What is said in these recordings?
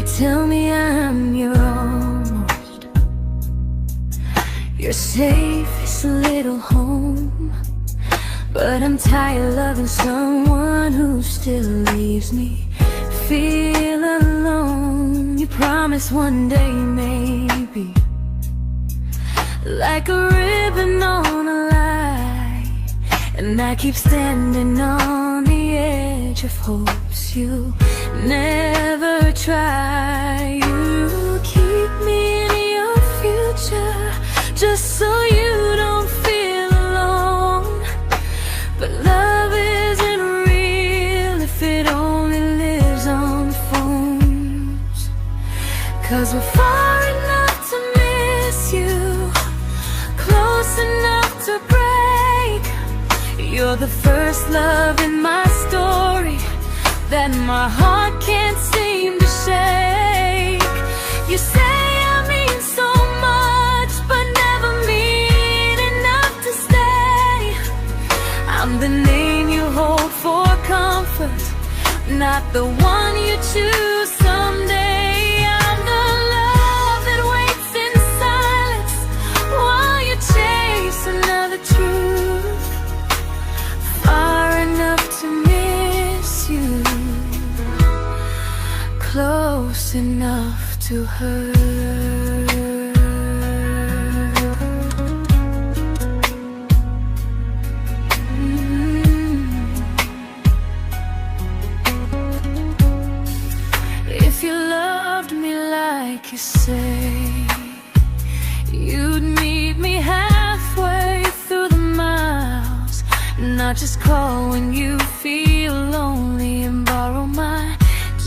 tell me I'm your almost, your safest little home. But I'm tired loving someone who still leaves me feel alone. You promise one day maybe, like a ribbon on a line, and I keep standing on the edge of hopes you never try. You keep me in your future just so you don't feel alone. But love isn't real if it only lives on the phones. 'Cause we're far enough to miss you, close enough to break. You're the first love in my story that my heart can't seem to shake. You say I mean so much, but never mean enough to stay. I'm the name you hold for comfort, not the one you choose someday. I'm the love that waits in silence while you chase another truth. Far enough to miss you, close enough to hurt. If you loved me like you say, you'd meet me halfway through the miles, not just call when you feel lonely and borrow my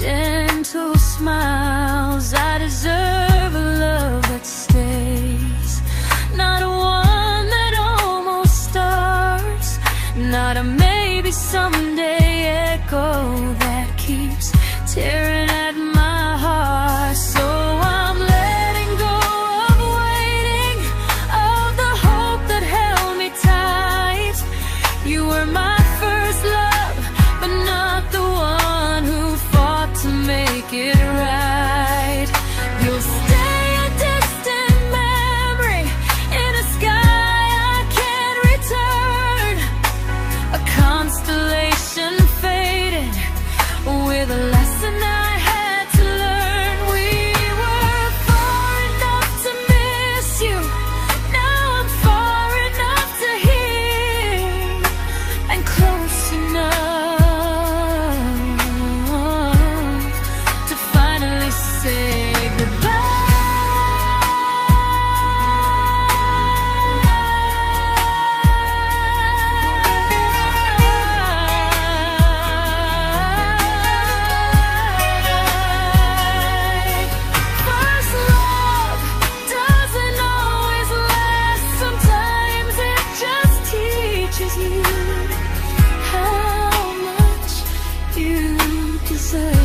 gentle smiles. I deserve a love that stays, not a one that almost starts, not a maybe someday echo that keeps tearing at my heart. So I'm letting go of waiting, of the hope that held me tight. You were my first love, but not the one who fought to make it right. You'll stay a distant memory in a sky I can't return, a constellation faded with a lesson I had to learn. We were far enough to miss you, now I'm far enough to hear, and close enough to finally say goodbye. First love doesn't always last, sometimes it just teaches you how much you deserve.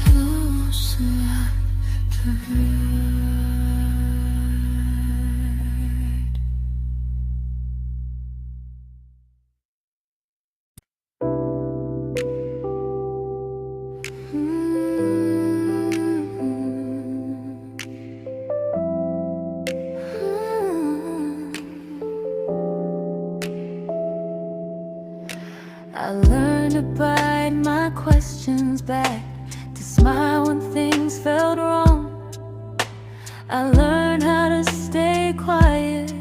Close enough to hurt. I learned to bite my questions back, to smile when things felt wrong. I learned how to stay quiet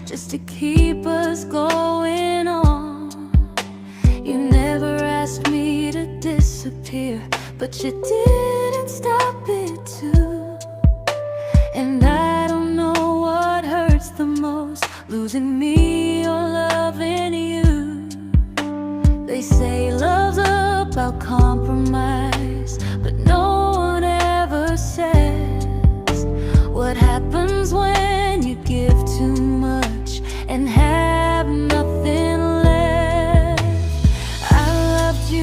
just to keep us going on. You never asked me to disappear, but you didn't stop it too. And I don't know what hurts the most, losing me or loving you. They say love's about compromise, but no one ever says what happens when you give too much and have nothing left. I loved you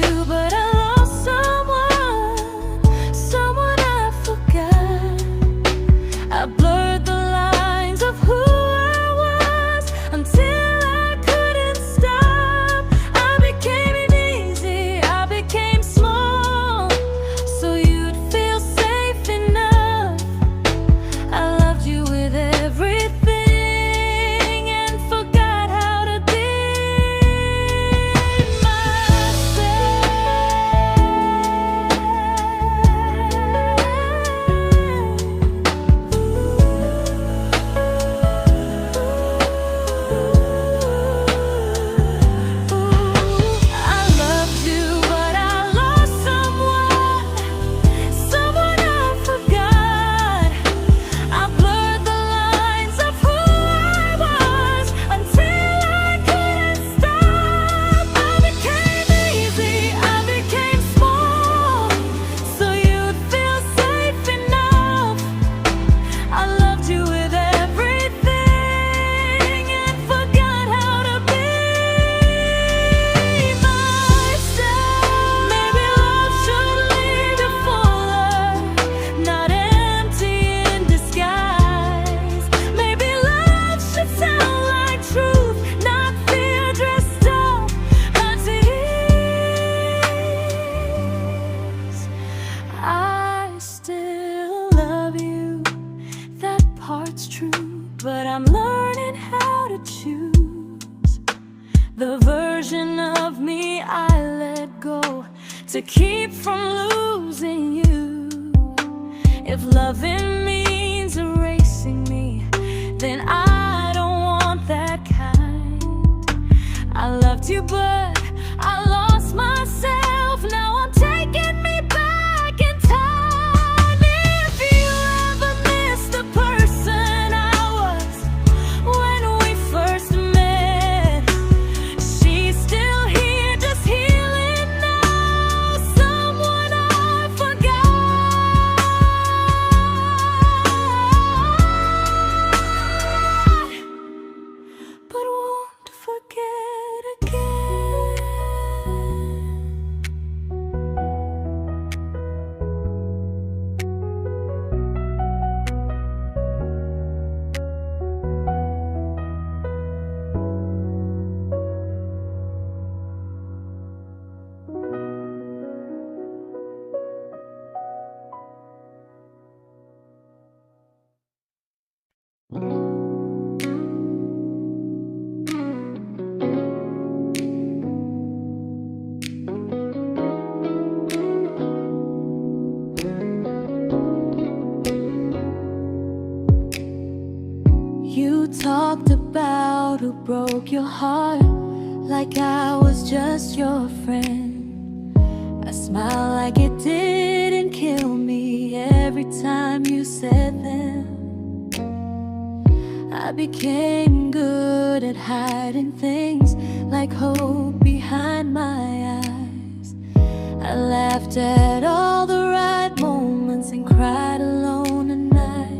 to keep from losing you. If loving means erasing me, then I don't want that kind. I loved you, but I lost myself. Now I'm taking me back in time. If you ever miss the person I was when we first met, she's still here, just healing now. Someone I forgot, but won't forget again. You talked about who broke your heart, like I was just your friend. I smiled like it didn't kill me every time you said them. I became good at hiding things like hope behind my eyes. I laughed at all the right moments and cried alone at night.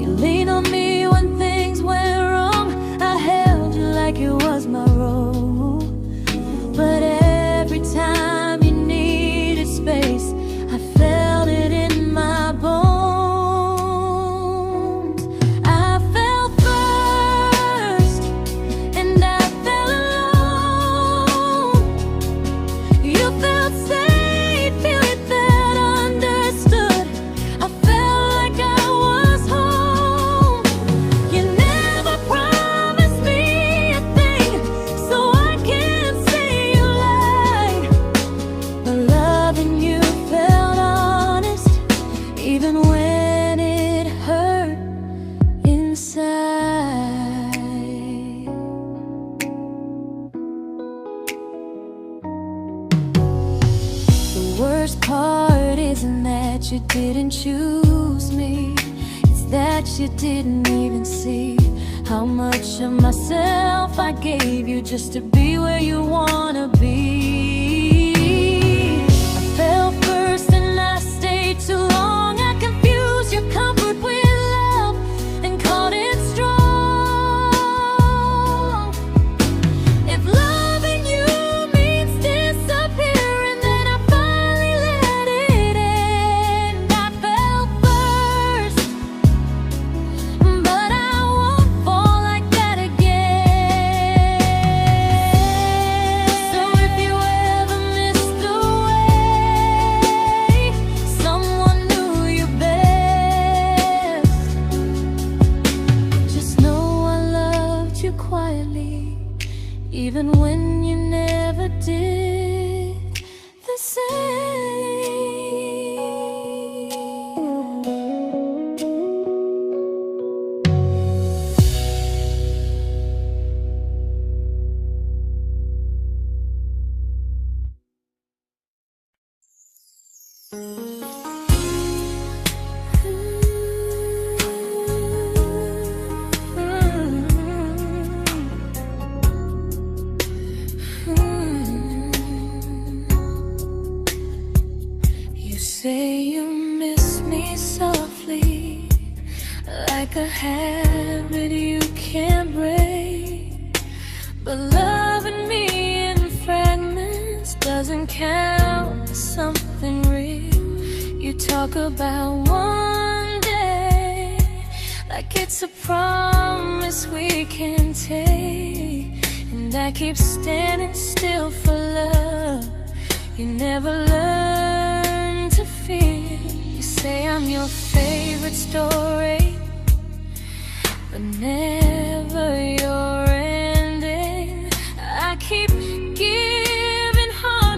You leaned on me when things went wrong. I held you like it was my role. But every time you needed space, I felt it in my bones. I fell first, and I fell alone. You felt safe, you felt understood. I felt like I was home. You never promised me a thing, so I can't say you lied. But loving you felt honest, even when it hurt inside. The worst part isn't that you didn't choose me, it's that you didn't even see how much of myself I gave you just to be where you wanna be. I fell first and I stayed too long. I confused your comfort with love and called it strong. If loving you means disappearing, then I finally let it end. I fell first, but I won't fall like that again. So if you ever missed the way someone knew you best, just know I loved you quietly, even when you never did the same. You say you miss me softly, like a habit you can't break. But loving me in fragments doesn't count as something real. You talk about one day like it's a promise we can take, and I keep standing still for love. You never learn to feel. You say I'm your favorite story, but never your ending. I keep giving heart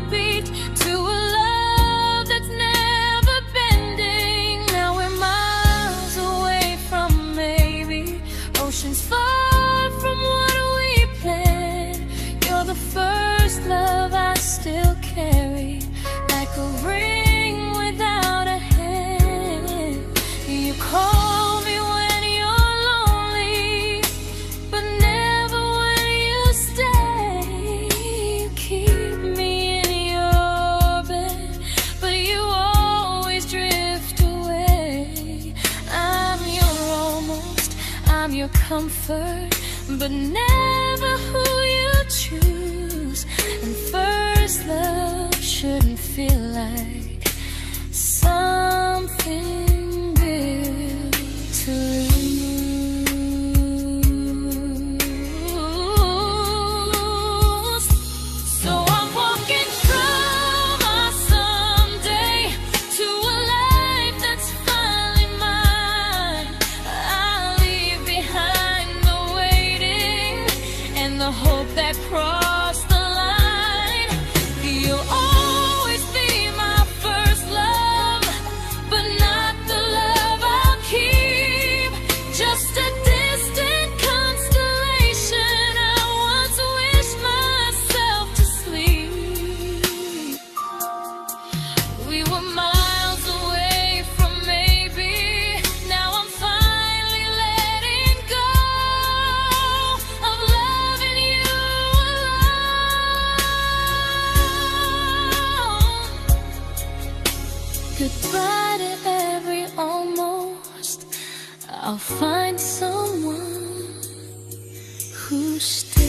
a ring without a hand. You call me when you're lonely, but never when you stay. You keep me in your bed, but you always drift away. I'm your almost, I'm your comfort, but never who you choose. And first love shouldn't feel like something built to lose. So I'm walking through my someday to a life that's finally mine. I'll leave behind the waiting and the hope that crossed the line. You'll always be my first love, but not the love I'll keep. Just a distant constellation I once wished myself to sleep. We were miles away from maybe. Now I'm finally letting go of loving you alone. Goodbye to every almost. I'll find someone who stays.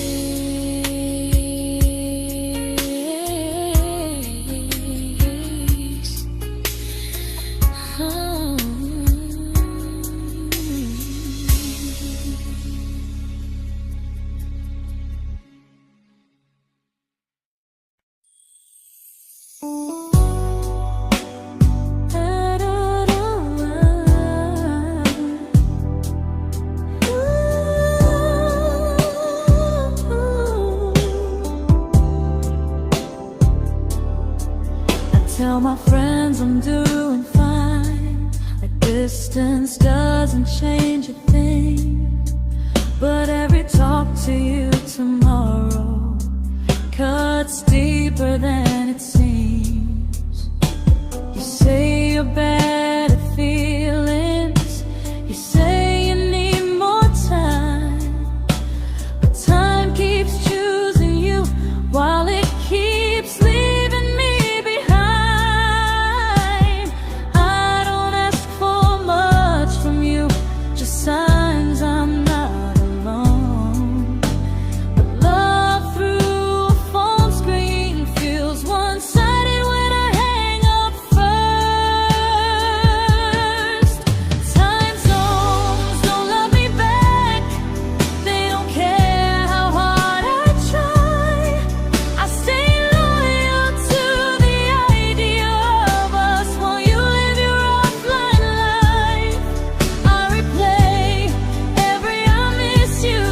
Oh. Tell my friends I'm doing fine, like distance doesn't change a thing. But every talk to you tomorrow cuts deeper than it seems. You say you're bad at feelings, you say you need more time, but time keeps choosing you while it keeps leaving me behind. I don't ask for much from you, just signs I'm not alone. But love through a phone screen feels one-sided when I hang up first. Time zones don't love me back, they don't care how hard I try. I stay loyal to the idea of us while you live your offline life. I replay every I miss you,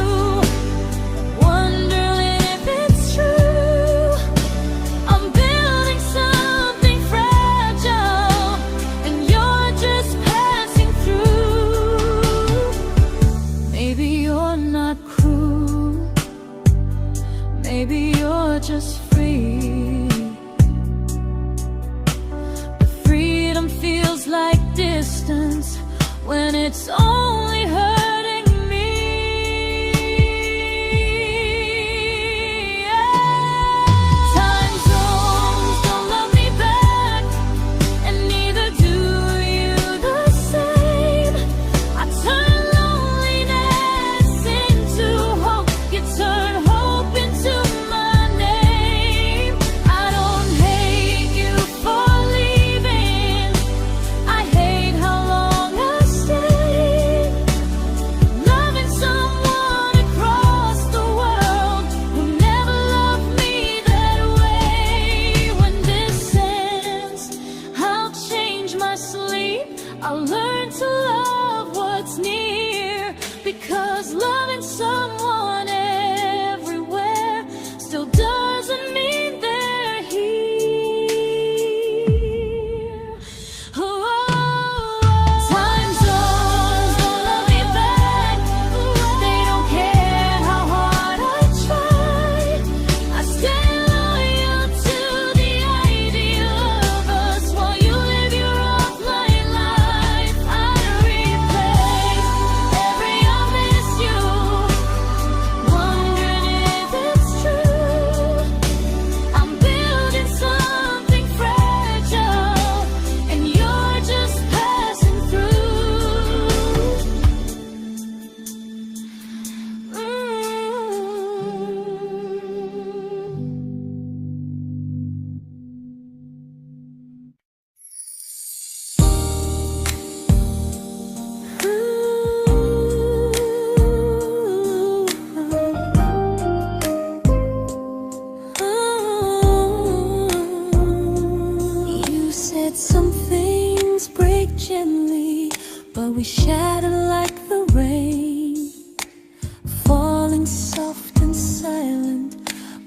wondering if it's true. I'm building something fragile, and you're just passing through. Maybe you're not cruel, maybe you're just free. But freedom feels like distance when it's only hurting me. Time zones don't love me back, and neither do you the same. I turn loneliness into hope, you turn hope into my name. I don't hate you for leaving, I hate how long I stayed. we shattered like the rain, falling soft and silent,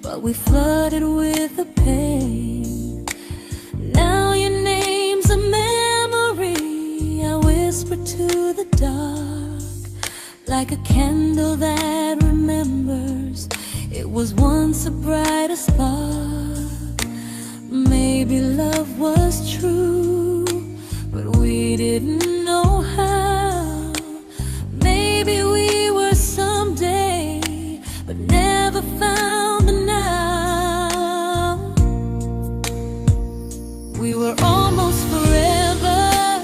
but we flooded with the pain. Now your name's a memory I whisper to the dark, like a candle that remembers it was once a brighter spark. Maybe love was true, but we didn't know how. Maybe we were someday, but never found the now. We were almost forever,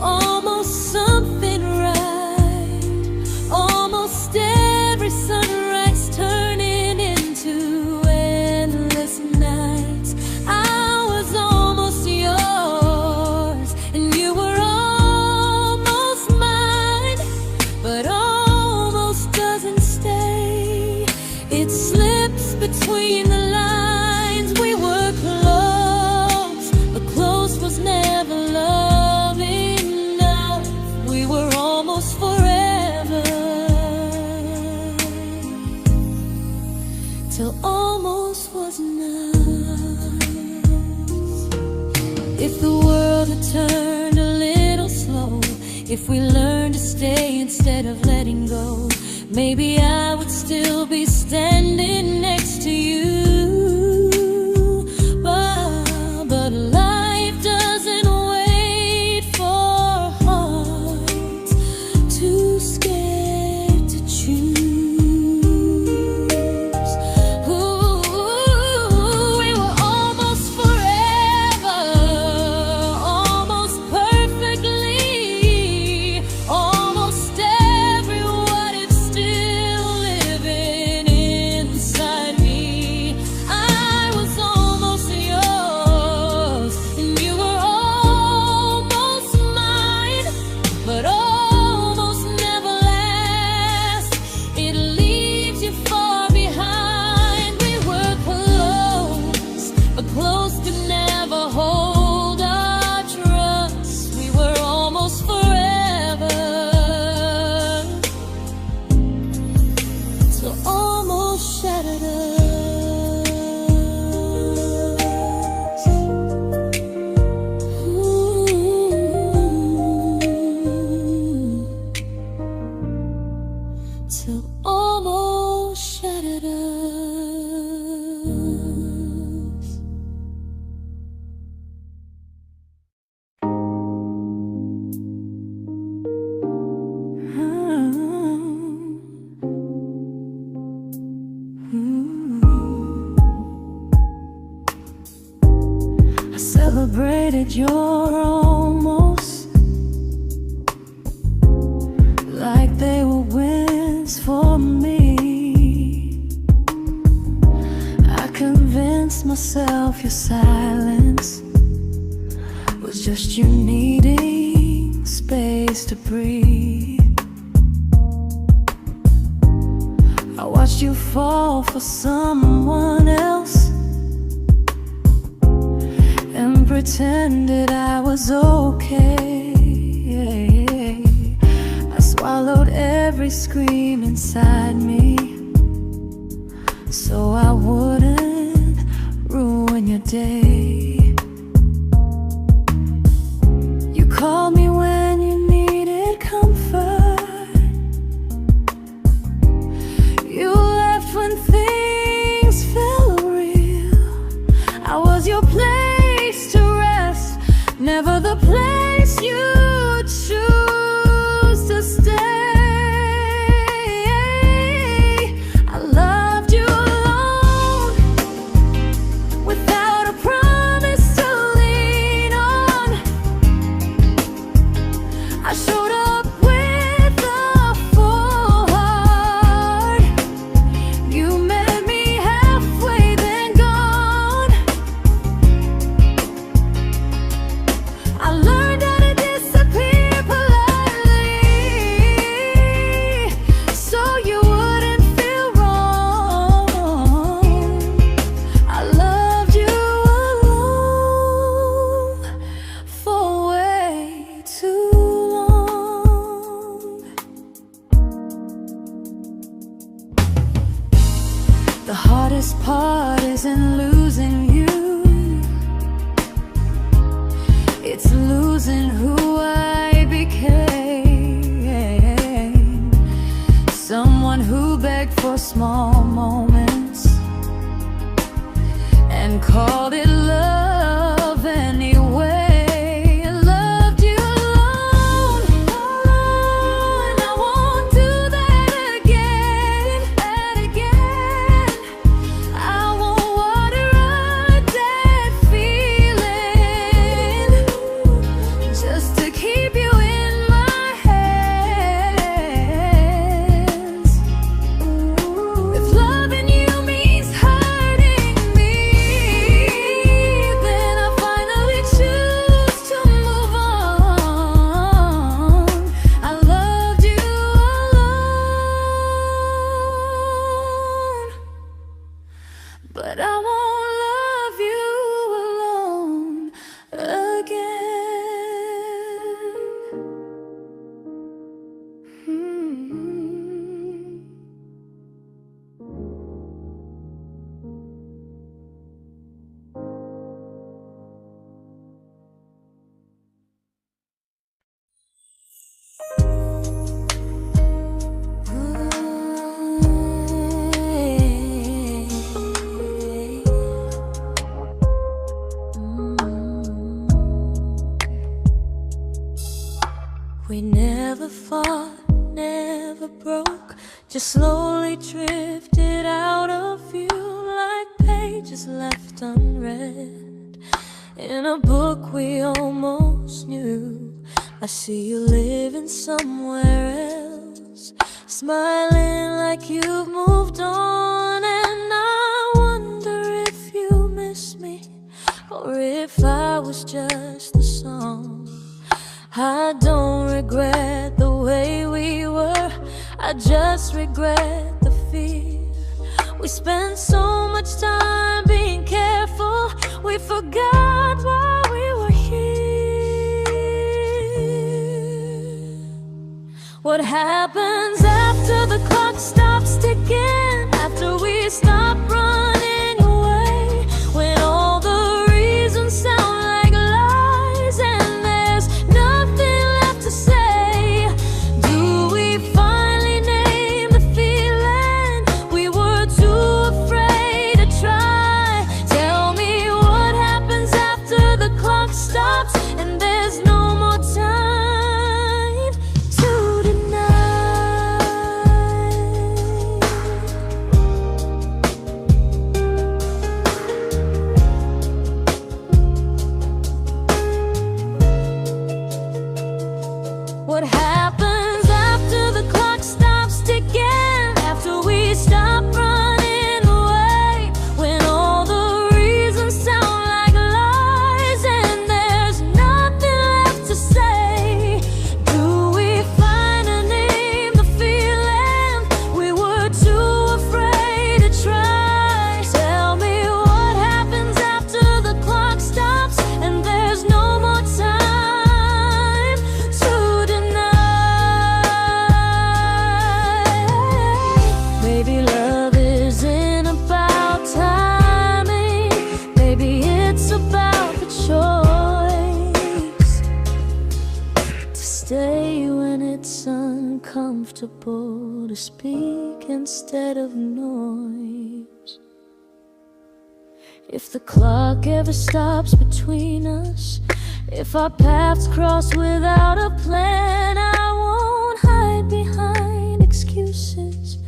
almost something right, almost every sunrise turning into endless nights. I was almost yours, and you were almost mine, but almost doesn't stay. It slips between the lines. We were close, but close was never love enough. We were almost forever, till almost was enough. If the world had turned a little slow, if we learned to stay instead of letting go, maybe I would still be standing next to you. But life doesn't wait for hearts too scared to choose. Ooh, we were almost forever, almost perfectly, almost every what if still living inside me. I was almost yours, and you were almost mine, but almost never lasts. It leaves you far behind. We were close, but close could never hold our trust. We were almost forever, till almost shattered us. Ooh. Till almost shattered us. I celebrated your almost like they were wins for me. I convinced myself your silence was just you needing space to breathe. I watched you fall for someone else and pretended I was okay. I swallowed every scream inside me so I wouldn't ruin your day. You called me when you needed comfort. You left when things felt real. I was your place to rest, never the place you choose to stay. I loved you alone, without a promise to lean on. I showed up with a full heart. You met me halfway, then gone. I learned heart isn't losing you, it's losing who I became. Someone who begged for small moments and called it love anyway. Loved you alone, alone. I won't do that again, I won't water a dead feeling just to keep you in my hands. If loving you means hurting me, then I finally choose to move on. I loved you alone, but I won't love you alone again. We never fought, never broke, just slowly drifted out of view like pages left unread in a book we almost knew. I see you living somewhere else, smiling like you've moved on, and I wonder if you miss me or if I was just the song. I don't regret the way we were, I just regret the fear. We spent so much time being careful, we forgot why we were here. What happens after the clock stops ticking, after we stop running away, when all the reasons sound like lies and there's nothing left to say? Do we finally name the feeling we were too afraid to try? Tell me what happens after the clock stops and there's no more time to deny. What happens after the clock stops ticking, after we stop running away, when all the reasons sound like lies and there's nothing left to say? Do we finally name the feeling we were too afraid to try? Tell me what happens after the clock stops and there's no more time to deny. Maybe love isn't about timing, maybe it's about the choice to stay when it's uncomfortable, to speak instead of noise. If the clock ever stops between us, if our paths cross without a plan, I won't hide behind excuses,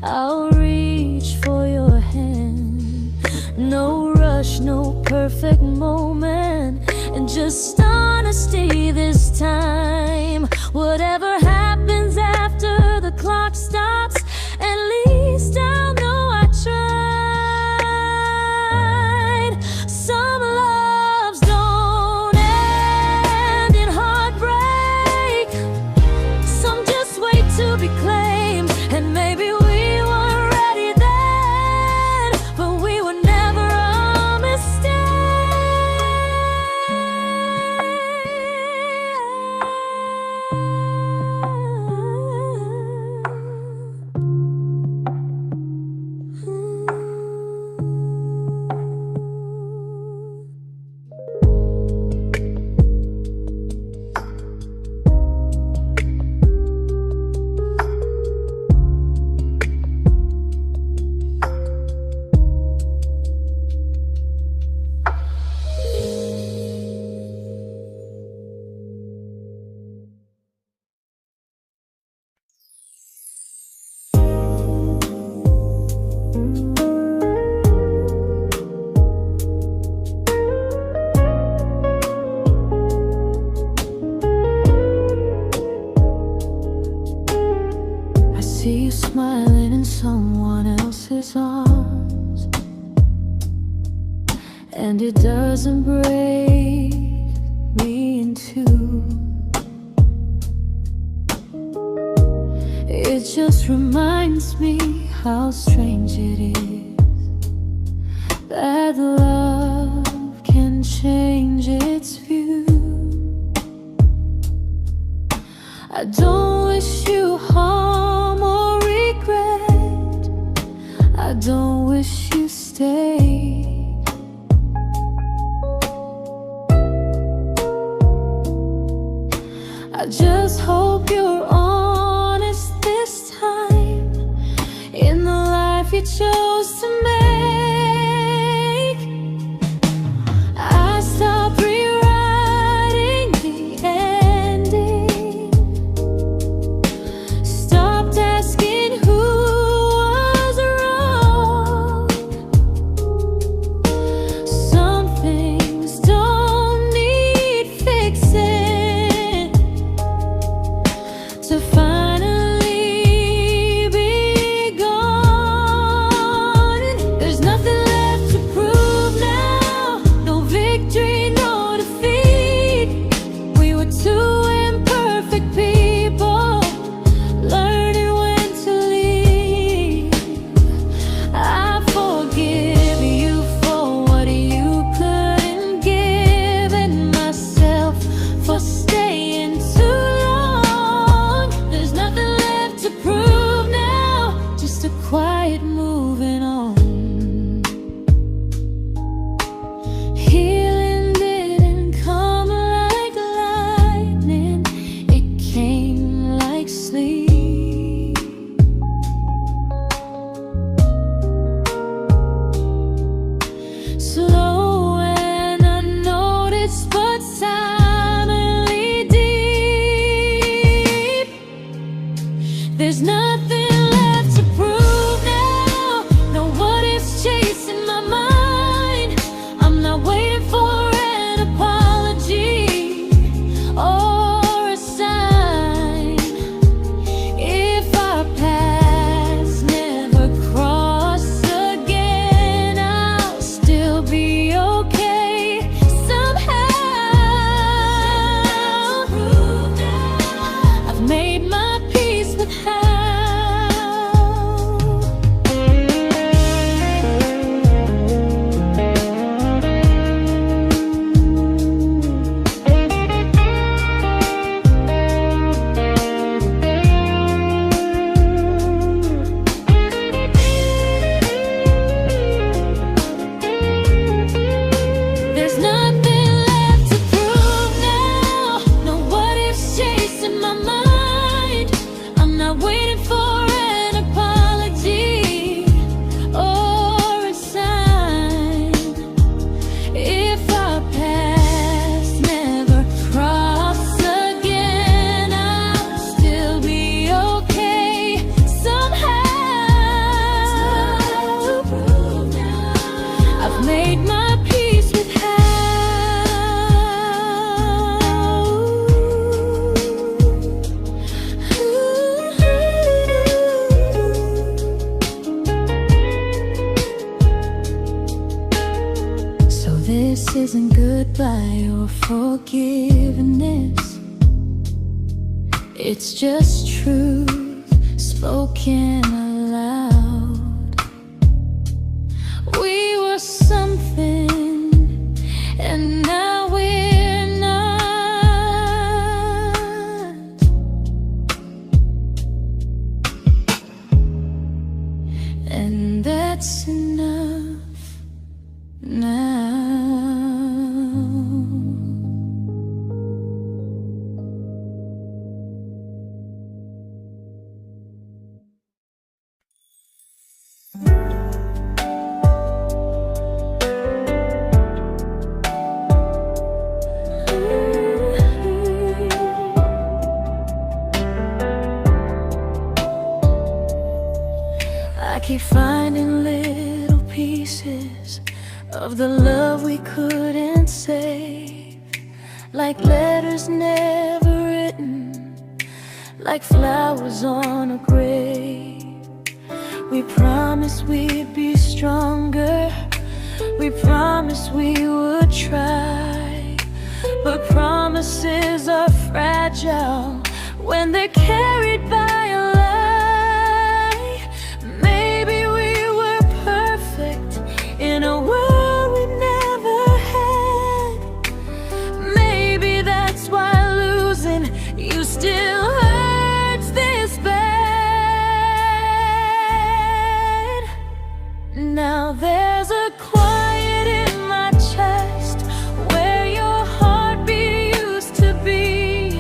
I'll reach for your hand. No rush, no perfect moment, and just honesty this time. Whatever happens after the clock stops, at least I'll know I tried. Some loves don't end in heartbreak, some just wait to be claimed, and maybe we weren't ready then, but we were never a mistake. and it doesn't break me in two. It just reminds me how strange it is that love can change its view. I don't wish you harm or regret. I don't wish you stayed. I just hope you're honest this time in the life you chose to make. I stopped rewriting the ending, stopped asking who was wrong. Some things don't need fixing to finally be gone. There's nothing left to prove now, no victory, no defeat. We were two imperfect people, learning when to leave. I forgive you for what you couldn't give, and myself for staying too long. There's nothing left to prove now, just a quiet moving on. Healing didn't come like lightning, it came like sleep. Slow and unnoticed, but silently deep. There's nothing left to prove now, no what ifs chasing my mind. I'm not waiting for an apology or a sign. If our paths never cross again, I'll still be okay somehow. I've made my peace with how. There's nothing left to prove now, no what ifs chasing my mind. I'm not waiting for an apology or a sign. If our paths never cross again, I'll still be okay somehow. I've made my peace with how. So this isn't goodbye or forgiveness, it's just truth spoken aloud. We were something, and now we're not. And that's enough now. I keep finding little pieces of the love we couldn't save, like letters never written, like flowers on a grave. We promised we'd be stronger, We promised we would try, but promises are fragile when they're carried by a lie. Maybe we were perfect in a world we never had. Maybe that's why losing you still hurts this bad. Now there's a quiet in my chest where your heartbeat used to be,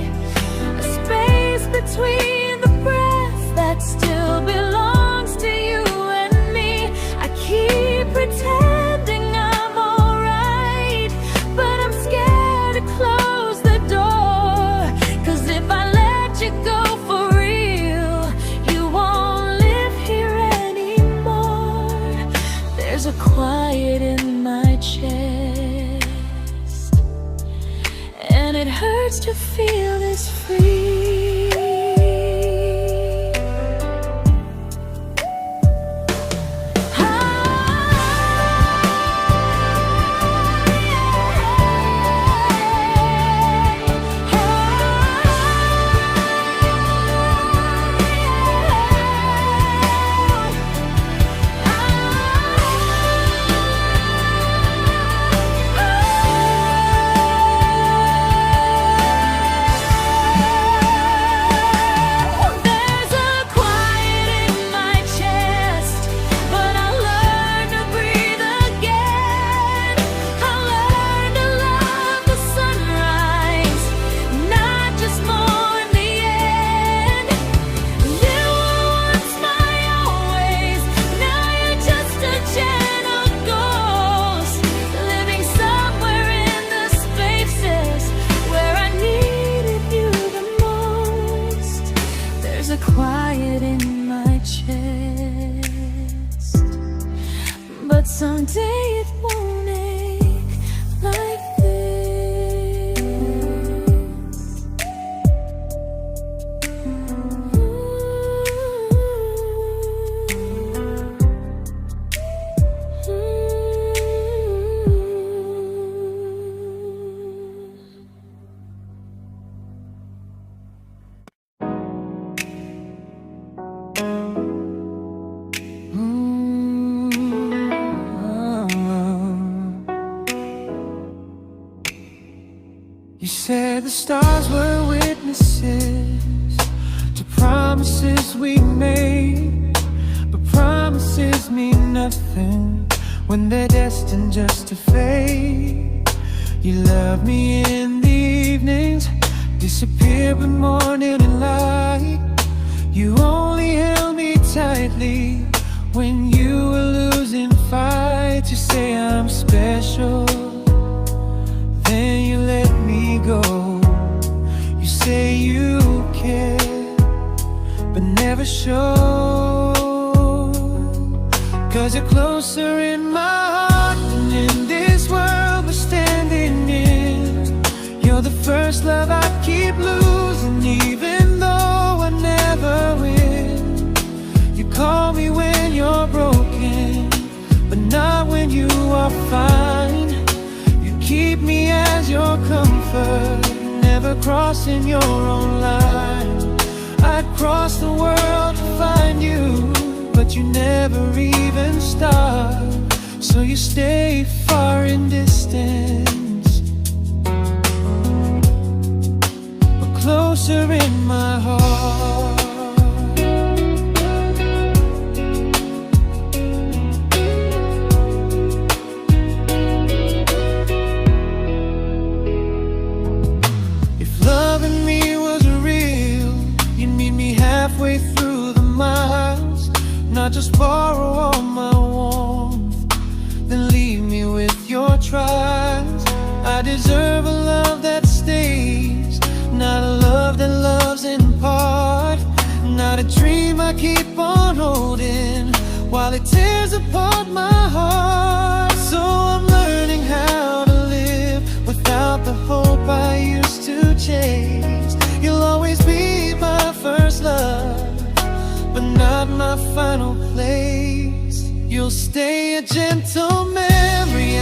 a space between the breaths that still belongs to you and me. I keep pretending I'm alright, but I'm scared to close the door, 'cause if I let you go for real, you won't live here anymore. There's a quiet in my chest, and it hurts to feel this free. Quiet in my chest, but someday it won't ache like this. You said the stars were witnesses to promises we made, but promises mean nothing when they're destined just to fade. You love me in the evenings, disappear when morning and light. You only held me tightly when you were losing fights. You say I'm special, then you let me go. You say you care, but never show, 'cause you're closer in my heart than in this world we're standing in. You're the first love I keep losing, even though I never win. You call me when you're broken, but not when you are fine. Keep me as your comfort, never crossing your own line. I'd cross the world to find you, but you never even start. So you stay far in distance, but closer in my heart. Halfway through the miles, not just borrow all my warmth, then leave me with your trials. I deserve a love that stays, not a love that loves in part, not a dream I keep on holding while it tears apart my heart. So I'm learning how to live without the hope I used to chase. You'll always be my first love, but not my final place. You'll stay a gentle memory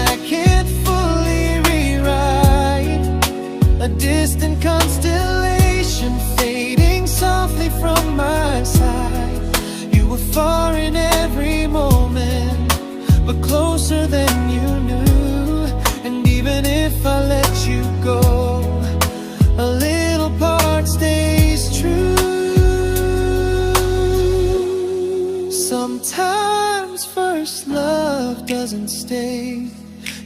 mistake.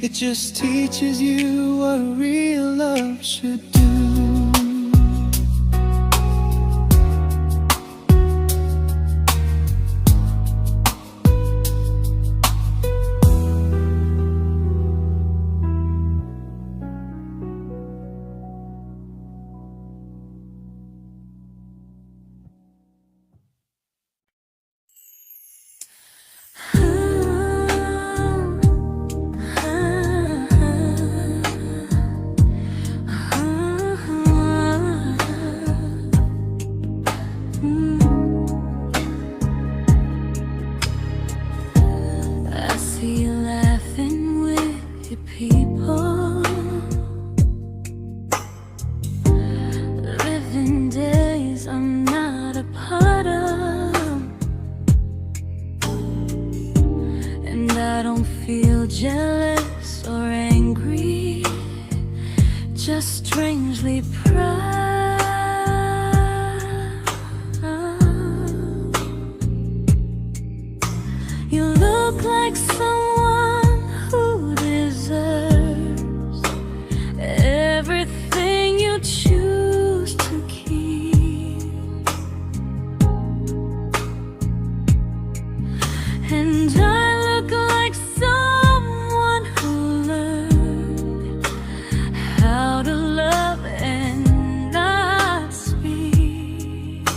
It just teaches you what real love should do. Jealous or angry, just strangely proud. You look like someone who deserves everything you choose to keep. And I look like someone who learned how to love and not speak.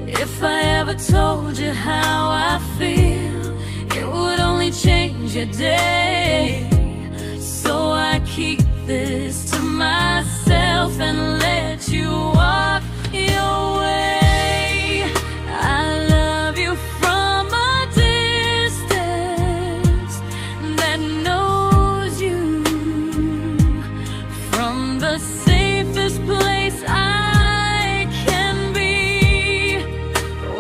If I ever told you how I feel, it would only change your day. So I keep this to myself and let you walk your way. I love you from a distance that knows you, from the safest place I can be,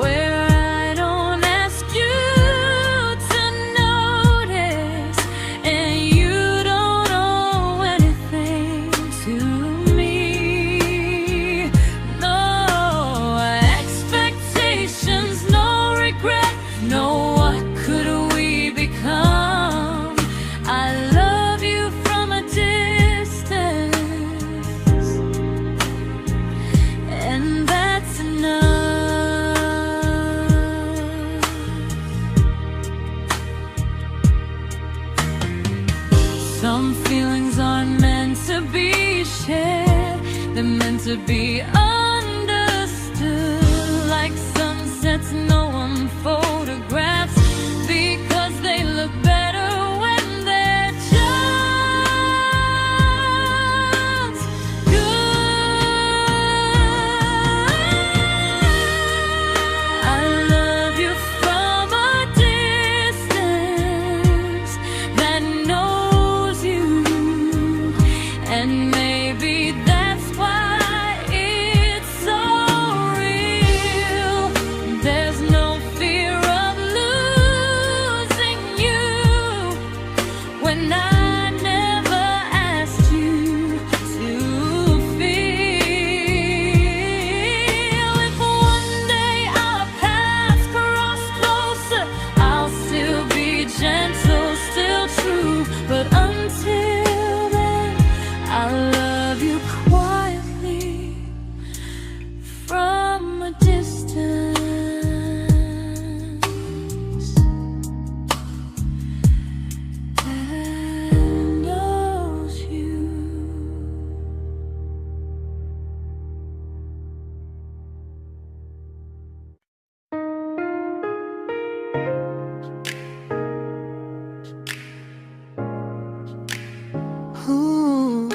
where I don't ask you to notice and you don't owe anything to me. No expectations, no regret, no what could we become. I love you from a distance, and that's enough. Some feelings aren't meant to be shared, they're meant to be understood. Like sunsets no one photographs, because they look better when they're just good. I love you from a distance that knows you, and maybe that's why it's so real. There's no fear of losing you when I never asked you to feel. If one day our paths cross closer, I'll still be gentle, still true. But until then, I love you quietly from a distance that knows you. Ooh.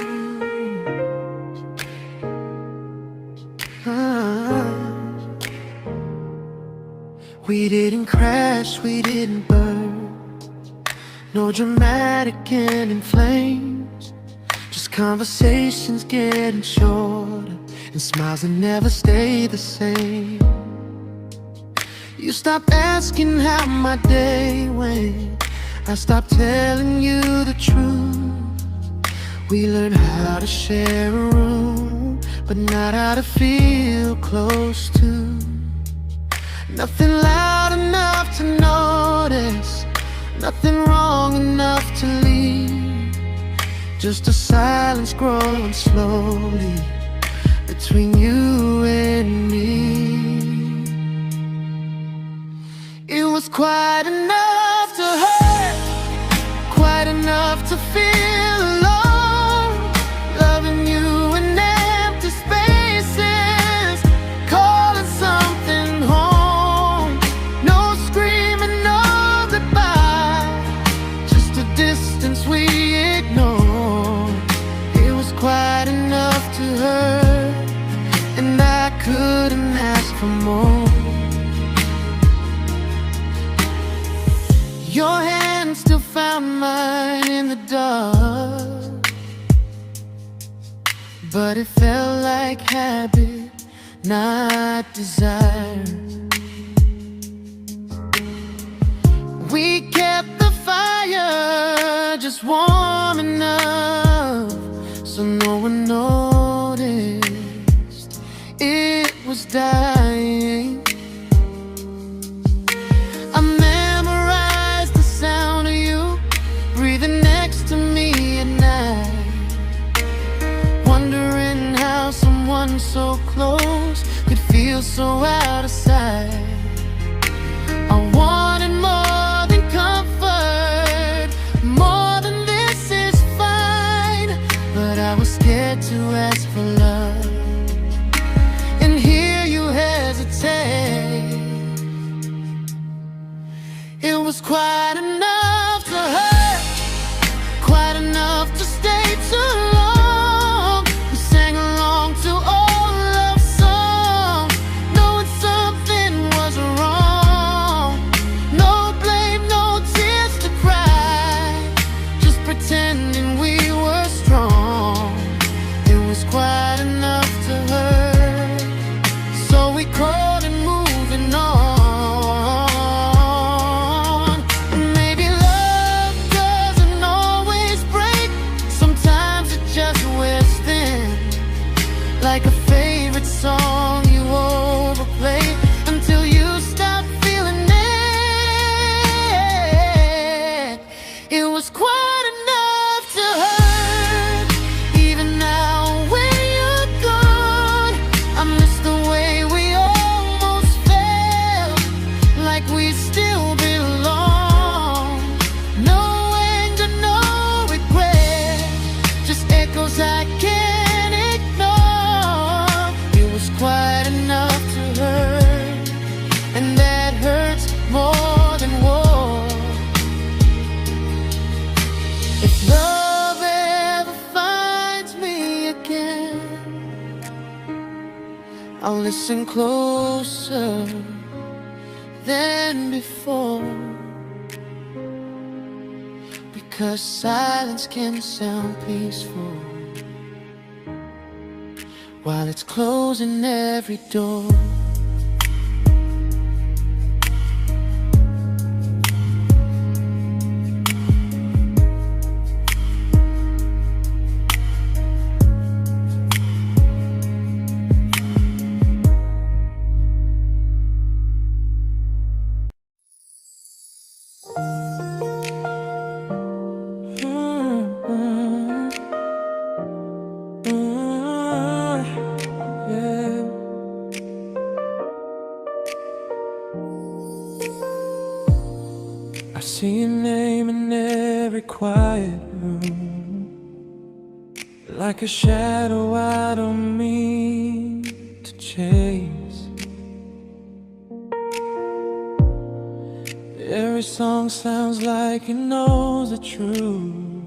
Ah. We didn't crash, we didn't burn. No dramatic end in flames, just conversations getting shorter and smiles that never stay the same. You stopped asking how my day went, I stopped telling you the truth. We learned how to share a room, but not how to feel close to. Nothing loud enough to notice, nothing wrong enough to leave. Just a silence growing slowly between you and me. It was quite enough to hurt, quite enough to feel alone. Loving you in empty spaces, calling something home. No screaming, no goodbye, just a distance we ignored. It was quite enough to hurt, and I couldn't ask for more. Your hand still found mine in the dark, but it felt like habit, not desire. We kept the fire just warm enough so no one noticed it was dying. I memorized the sound of you breathing next to me at night, wondering how someone so close could feel so out of sight. I wanted more than comfort, more than this is fine, but I was scared to ask for love, and here you hesitate. It was quite enough to hurt, quite enough to stay too long. We sang along to old love songs, knowing something was wrong. No blame, no tears to cry, just pretending we were strong. It was quite enough to hurt, so we crawled and moving on. Like a favorite song you overplay until you stop feeling it. It was quite enough to hurt. Even now when you're gone, I miss the way we almost felt, like we still belong. No anger, no regret, just echoes I can't ignore. Quite enough to hurt, and that hurts more than war. If love ever finds me again, I'll listen closer than before, because silence can sound peaceful while it's closing every door. I see your name in every quiet room, like a shadow I don't mean to chase. Every song sounds like it knows the truth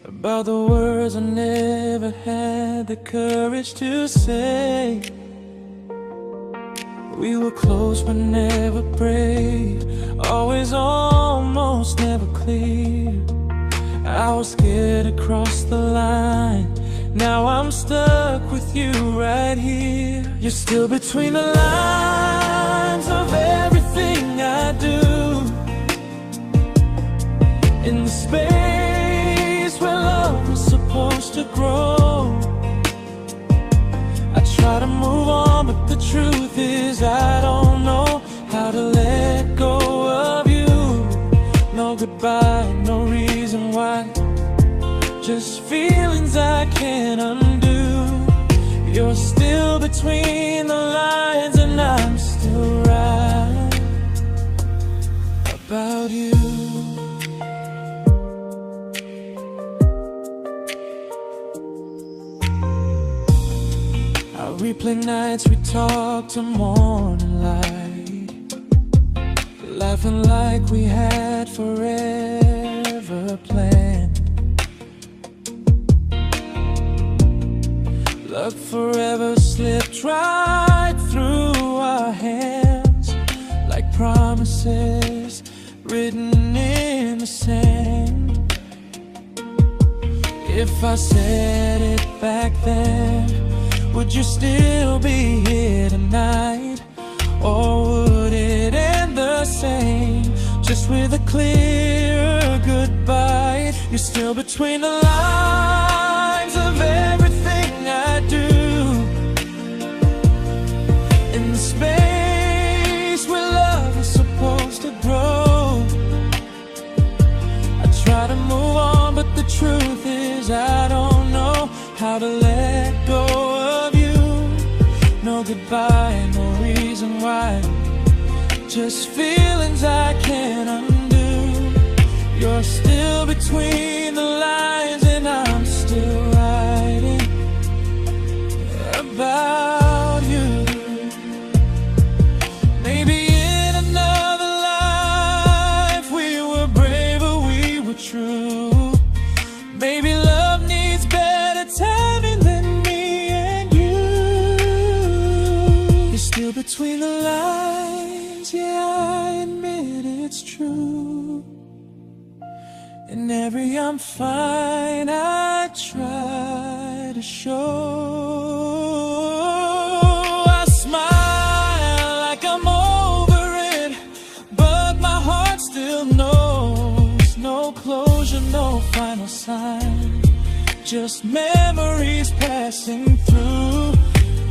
about the words I never had the courage to say. We were close but never brave, always almost never clear. I was scared to cross the line, now I'm stuck with you right here. You're still between the lines of everything I do, in the space where love was supposed to grow. I try to move on, but the truth is I don't know about you. I replay nights we talk to morning light, laughing like we had forever planned. Luck forever slipped right through our hands, like promises written in the sand. If I said it back then, would you still be here tonight? Or would it end the same, just with a clear goodbye? You're still between the lines of everything I do, in the space where love is supposed to grow. I try to move on, but the truth is I don't know how to let go of you. No goodbye, no reason why, just feelings I can't undo. You're still between the lines and I'm still writing about you. Maybe in another life we were braver, we were true. Maybe love needs better timing than me and you. You're still between the lines, yeah, I admit it's true. In every I'm fine I try to show. I smile like I'm over it, but my heart still knows. No closure, no final sign, just memories passing through.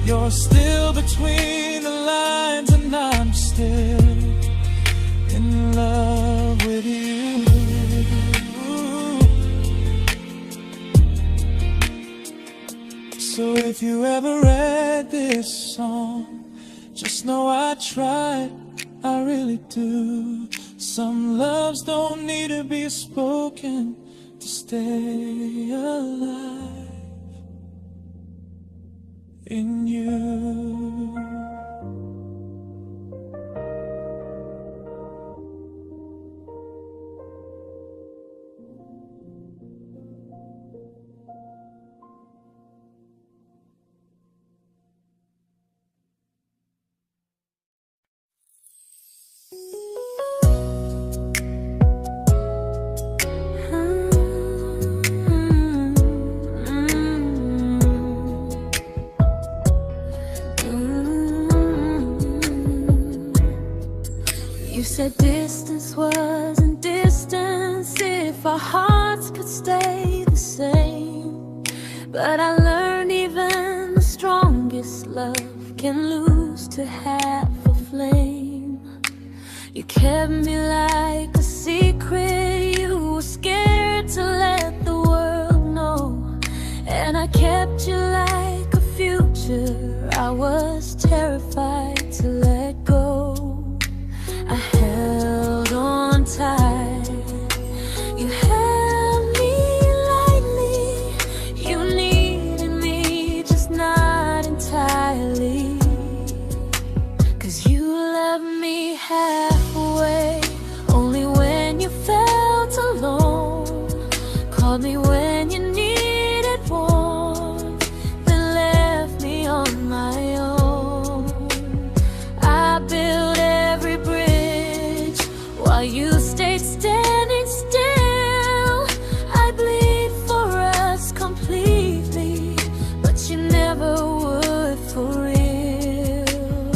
You're still between the lines and I'm still in love with you. So if you ever read this song, just know I tried, I really do. Some loves don't need to be spoken to stay alive in you. You said distance wasn't distance if our hearts could stay the same. But I learned even the strongest love can lose to half a flame. You kept me like a secret you were scared to let the world know. And I kept you like a future I was terrified to let go. I held on tight, you held me lightly. You needed me, just not entirely. 'Cause you loved me halfway, only when you felt alone. Called me when you needed warmth, then left me on my own. I built every bridge while you stayed standing still. I bleed for us completely, but you never would for real.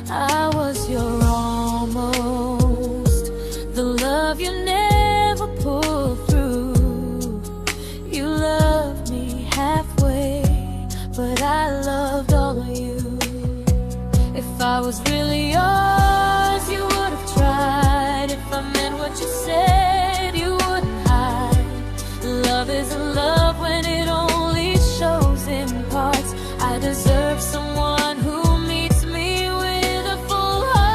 I was your almost, the love you never pulled through. You loved me halfway, but I loved all of you. If I was really yours, you would have tried. If I meant what you said, you wouldn't hide. Love isn't love when it only shows in parts. I deserve someone who meets me with a full heart.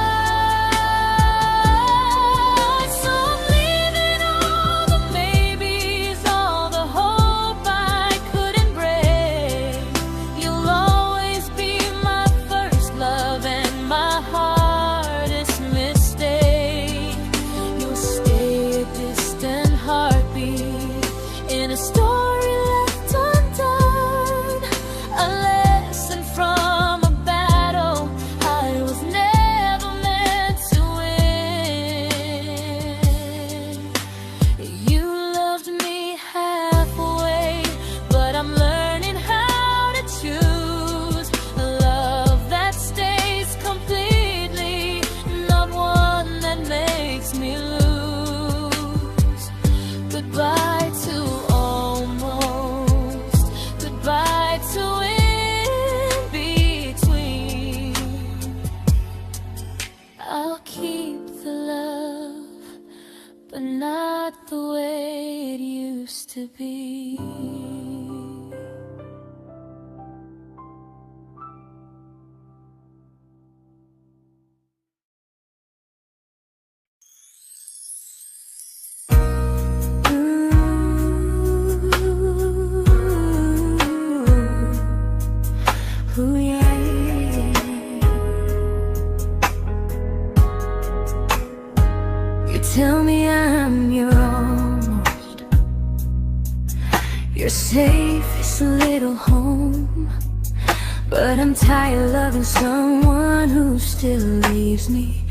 but not the way it used to be. Ooh, yeah, yeah. You tell me I'm your almost, your safest little home, but I'm tired loving someone who still leaves me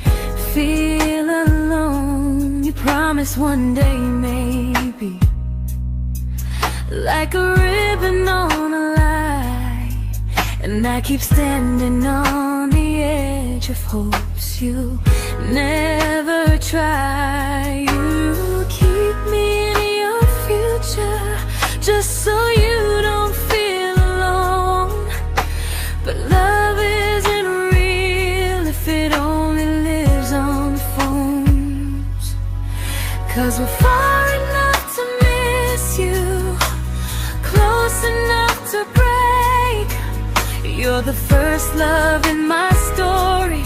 feel alone. You promise one day maybe, like a ribbon on a line, and I keep standing on the edge of hopes you never try. You keep me in your future just so you don't feel alone. But love isn't real if it only lives on the phones. 'Cause we're far enough to miss you, close enough to break. You're the first love in my story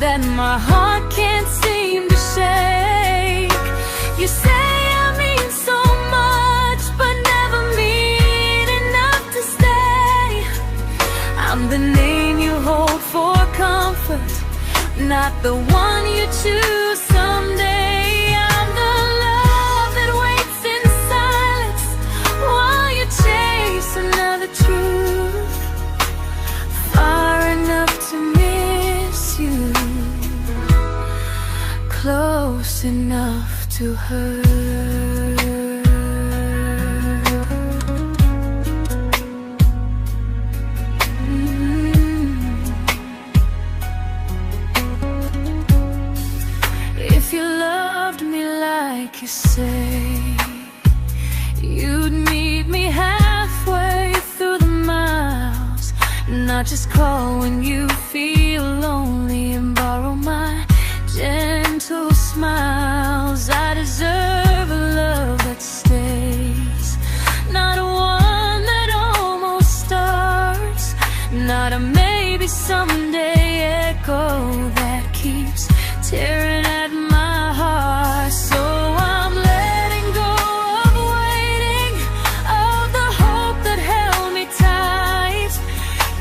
that my heart can't seem to shake. You say I mean so much, but never mean enough to stay. I'm the name you hold for comfort, not the one you choose someday. I'm the love that waits in silence while you chase another truth. Far enough to miss you, close enough to hurt. If you loved me like you say, you'd meet me halfway through the miles, not just call when you feel lonely and borrow my gentle smiles. I deserve a love that stays, not a one that almost starts, not a maybe someday echo that keeps tearing at my heart. So I'm letting go of waiting, of the hope that held me tight.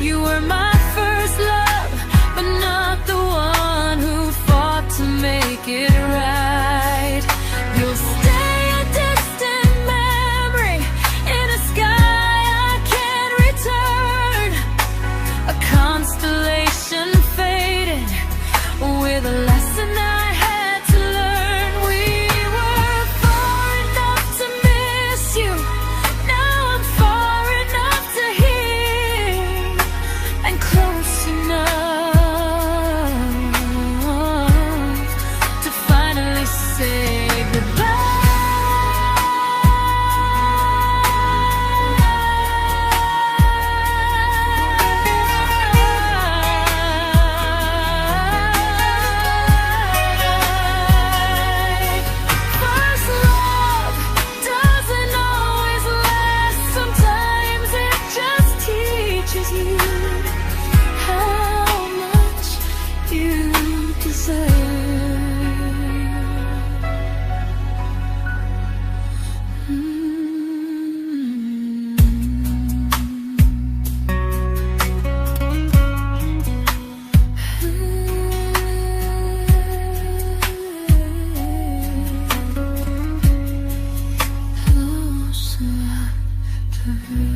You were my first love, but not the one who fought to make it right. You'll stay a distant memory in a sky I can't return, a constellation faded with a lesson I had to learn. We were far enough to miss you, now I'm far enough to hear, and close enough to finally say goodbye. First love doesn't always last, sometimes it just teaches you how much you deserve. Close enough to hurt.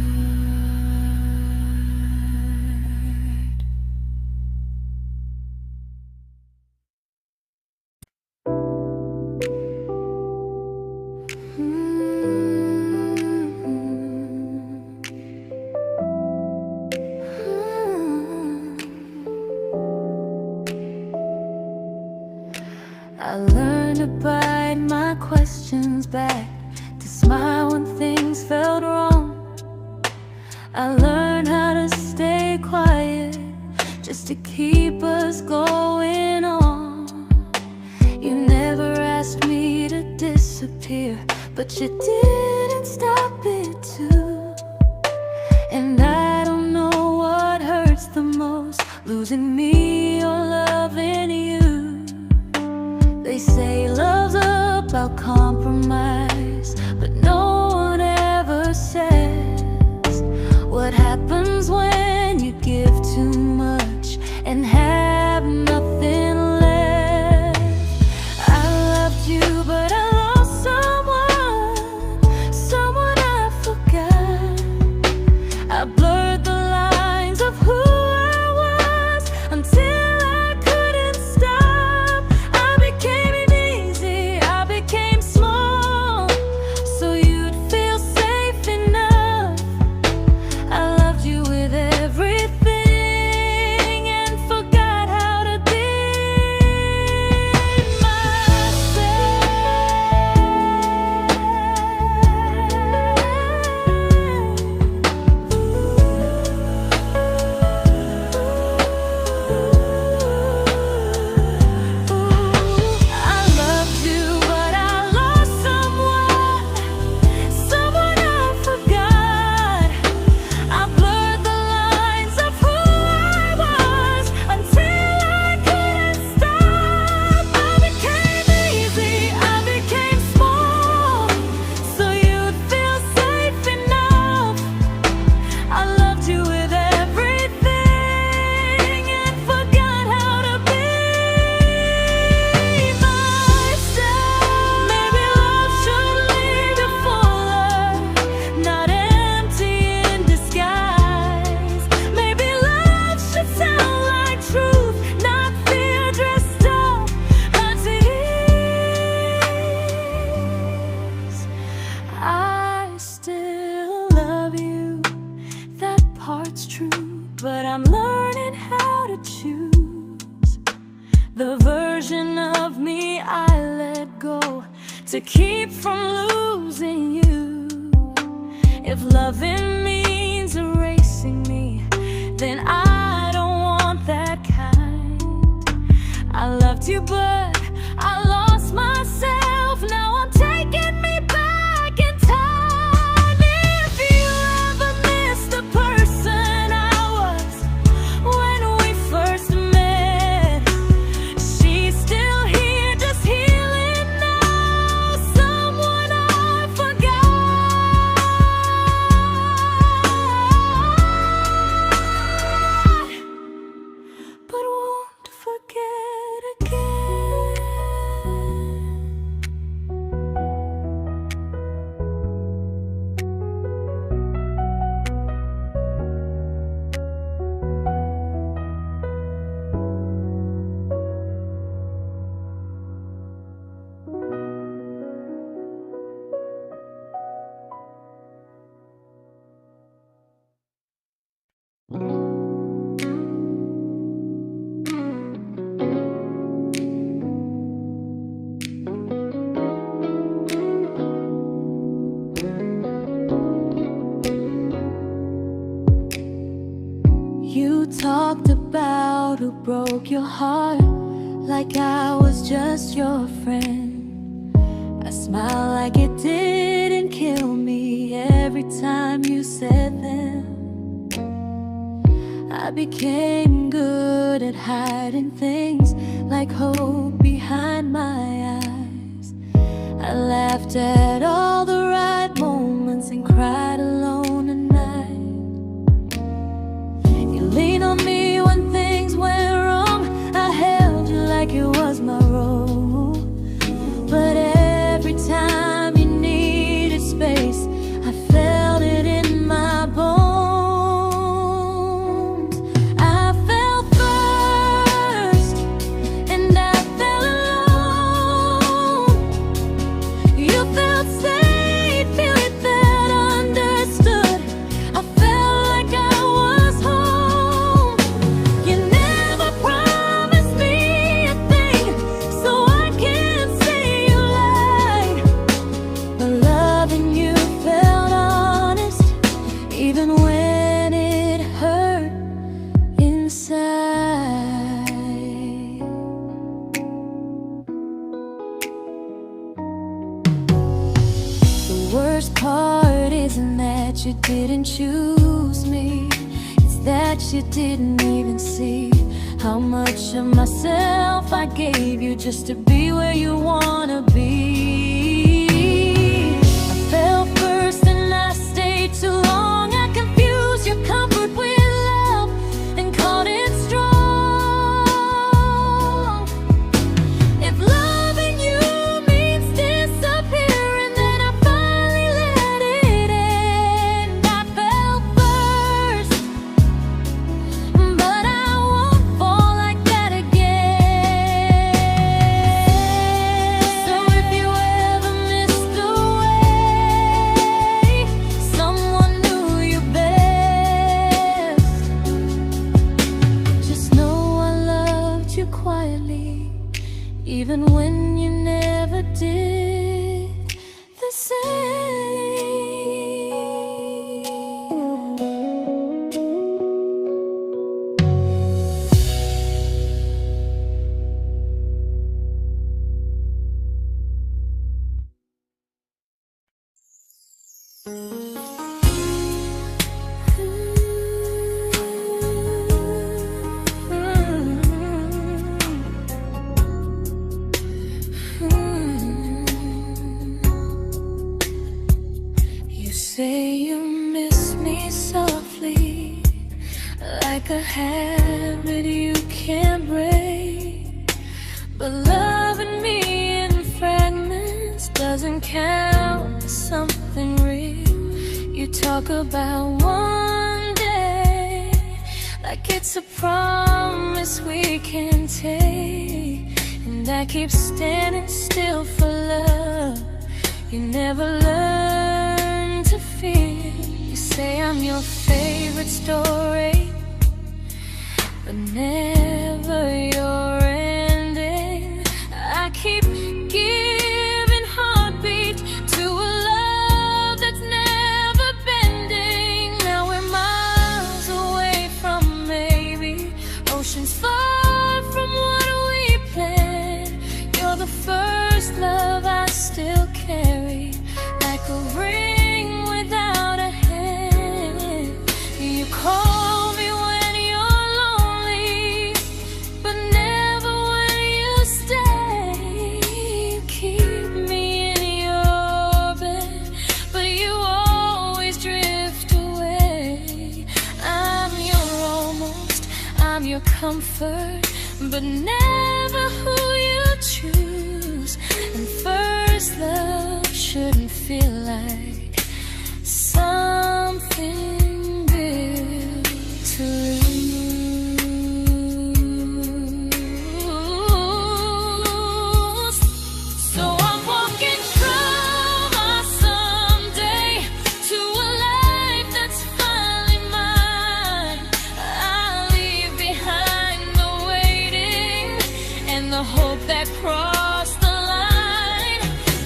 I learned to bite my questions back, to smile when things felt wrong. I learned how to stay quiet just to keep us going on. You never asked me to disappear, but you didn't stop it too. And I don't know what hurts the most, losing me or loving you. They say love's about compromise, but no one ever says what happens when you give too much and have nothing left. I loved you, but I lost someone I forgot. I blurred the lines of who I was until I couldn't stop. I became easy, I became small, so you'd feel safe enough. I loved you with everything and forgot how to be but I'm learning how to choose the version of me I let go to keep from losing you. If loving means erasing me, then I don't want that kind. I loved you, but I lost myself. Now I'm taking me back in time. If you ever miss the person I was when we first met, she's still here, just healing now. Someone I forgot, but won't forget again. You talked about who broke your heart, like I was just your friend. I smile like it didn't kill me every time you said them. I became good at hiding things like hope behind my eyes. I laughed at all the right moments and cried alone at night. You leaned on me when things went wrong. I held you like it was my role. But every time you needed space, I felt it in my bones. I fell first, and I fell alone. You felt safe. worst part isn't that you didn't choose me, it's that you didn't even see how much of myself I gave you just to be where you wanna be. I fell first and I stayed too long. I confused your comfort with love and called it strong. If loving you means disappearing, then I finally let it end. I fell first, but I won't fall like that again. So if you ever missed the way someone knew you best, just know I loved you quietly, even when you never did the same. You say you miss me softly, like a habit you can't break. But loving me in fragments doesn't count as something real. You talk about one day like it's a promise we can take, and I keep standing still for love. You never learn to feel. You say I'm your favorite story, but never your ending. I keep giving heartbeat to a love that's never bending. Now we're miles away from maybe oceans far from what we planned. You're the first love I still carry, like a ring without a hand. You call me when you're lonely, but never when you stay. You keep me in your bed, but you always drift away. I'm your almost, I'm your comfort, but never who you choose. And first love shouldn't feel like something built to lose. So I'm walking through my someday to a life that's finally mine. I'll leave behind the waiting and the hope that crossed the line.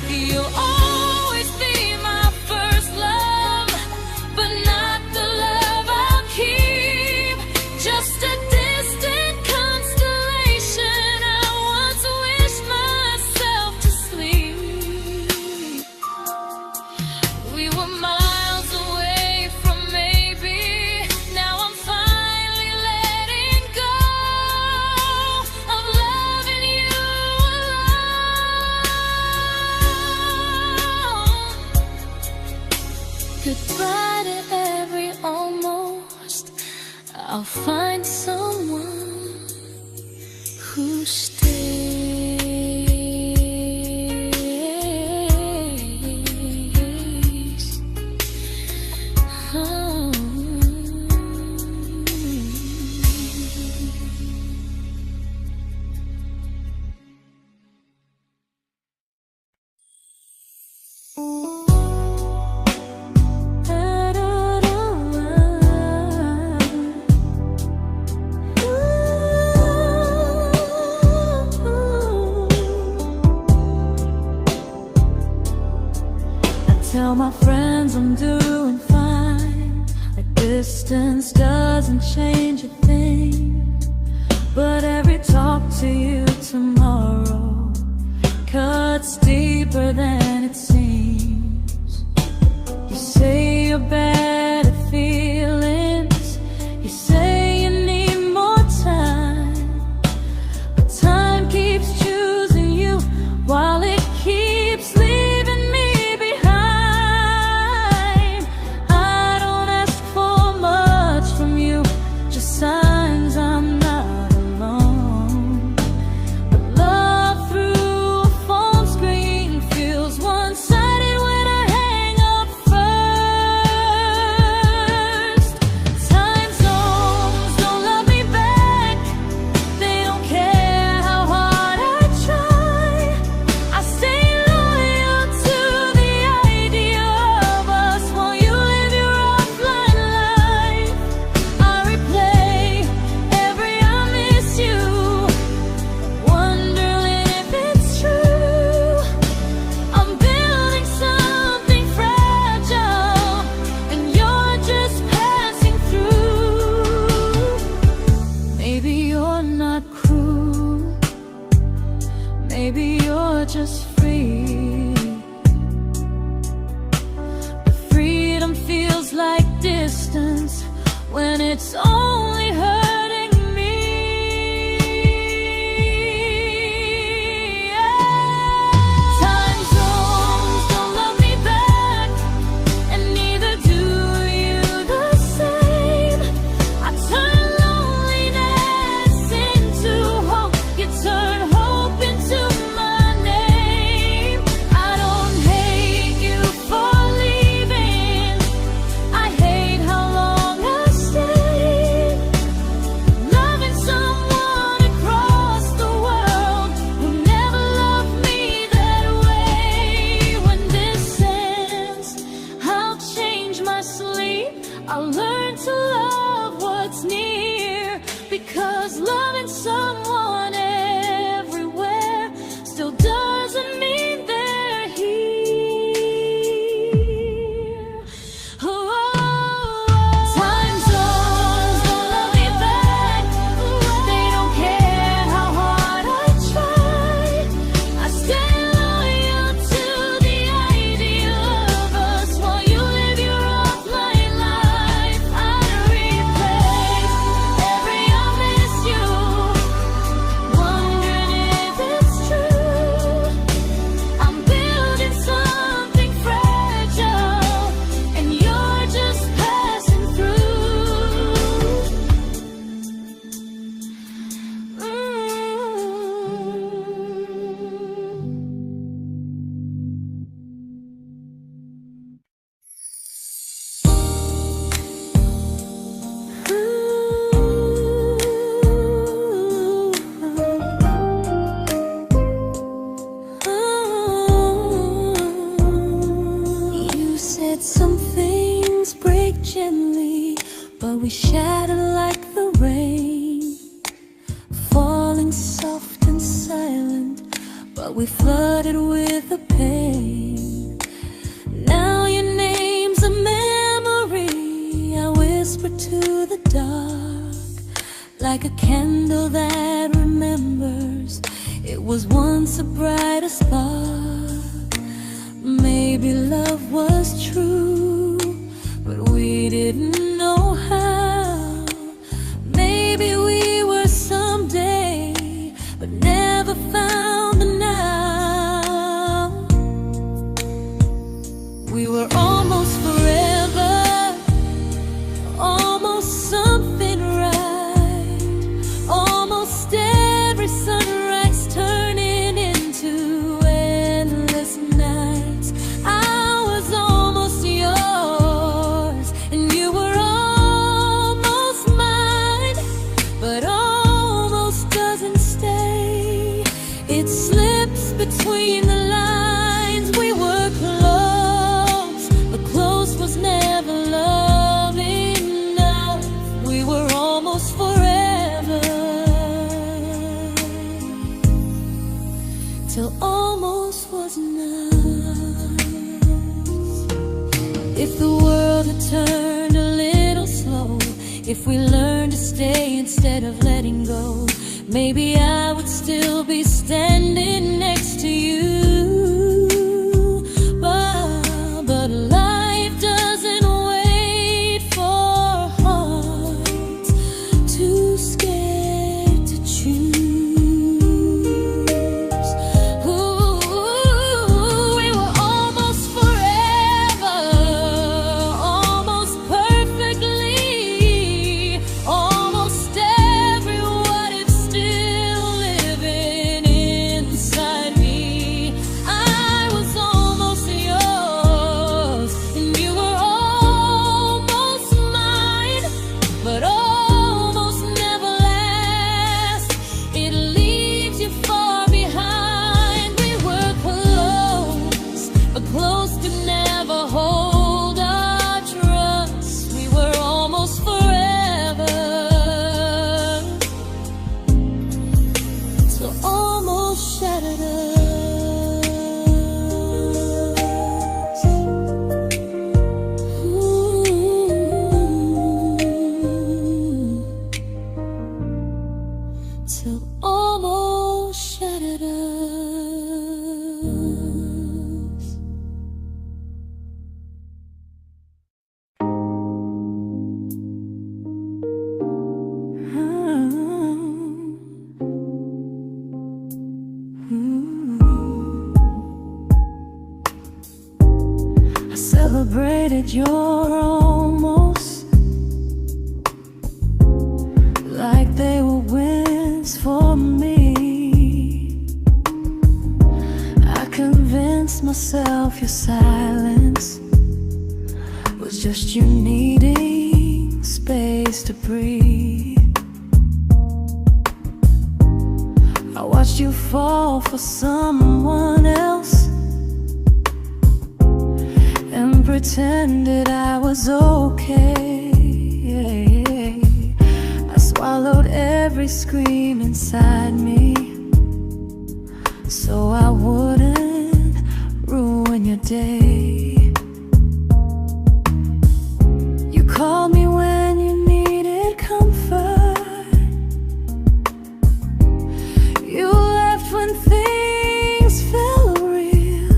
You'll always be my first love, but not the love I'll keep. Just a distant constellation I once wished myself to sleep. We were miles away from maybe. Now I'm finally letting go of loving you alone. Goodbye to every almost. I'll find someone who stays. Oh. Tell my friends I'm doing fine, like distance doesn't change a thing. But every talk to you tomorrow cuts deeper than it seems. You say you're bad at feelings. You say you need more time, but time keeps choosing you while it keeps leaving me behind. I don't ask for much from you, just signs I'm not alone. But love through a phone screen feels one-sided when I hang up first. Time zones don't love me back. They don't care how hard I try. I stay loyal to the idea of us while you live your offline life. I replay every I miss you, wondering if it's true. I'm building something fragile, and you're just passing through. Maybe you're not cruel, maybe you're just free. But freedom feels like distance when it's only hurting me. Time zones don't love me back, and neither do you the same. I turn loneliness into hope. You turn hope into my name. I don't hate you for leaving. I hate how long I stayed. Loving someone across the world who never loved me that way. When this ends, I'll change my sleep. I'll learn to love what's near, because loving someone everywhere still doesn't mean they're here. Time zones don't love me back. They don't care how hard I try. I stay loyal to the idea of us while you live your offline life. I replay every I miss you, wondering if it's true. I'm building something fragile, and you're just passing through. You said some things break gently, but we shatter like the rain, falling soft and silent, but we flooded with the pain. Now your name's a memory I whisper to the dark, like a candle that remembers it was once a brighter spark. Maybe love was true, but we didn't know how. Maybe we were someday, but never found the now. We were almost forever, almost something right, almost every sunrise turning into endless nights. I was almost yours, and you were almost mine, but almost doesn't stay. It slips between the lines. We were close, but close was never love enough. We were almost forever, till almost was enough. If the world had turned a little slow, if we learned to stay instead of letting go, maybe I would still be standing next to you. But life doesn't celebrated your almost like they were wins for me. I convinced myself your silence was just you needing space to breathe. I watched you fall for someone else and pretended I was okay. I swallowed every scream inside me so I wouldn't ruin your day. You called me when you needed comfort. You left when things felt real.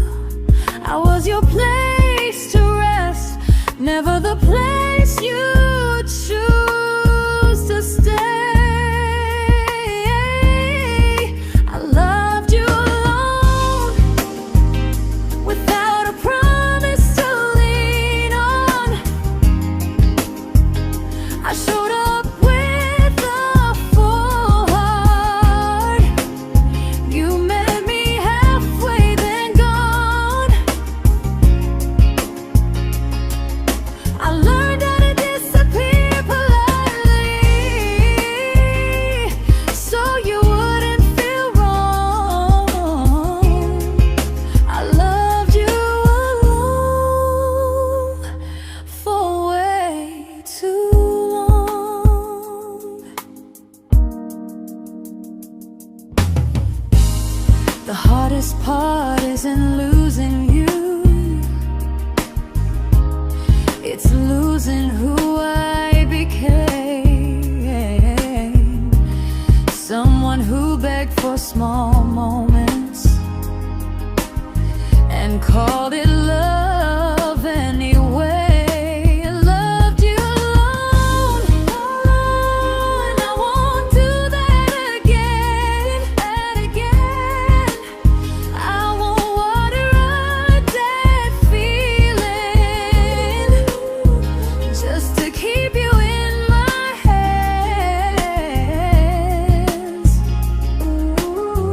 I was your place to rest, never the place you choose to stay. I loved you alone, without a promise to lean on. I showed up with a full heart. You met me halfway, then gone. I learned how to disappear politely, so you wouldn't feel wrong. I loved you alone for way too long. The hardest part isn't losing you, it's losing who I became. Someone who begged for small moments and called it love anyway. I loved you alone, and I won't do that again. I won't water a dead feeling just to keep you in my hands.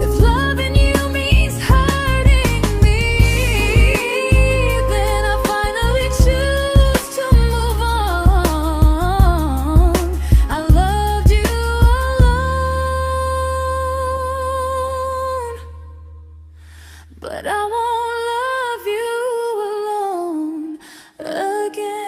If loving you means hurting me, then I finally choose to move on. I loved you alone, but I won't love you alone again.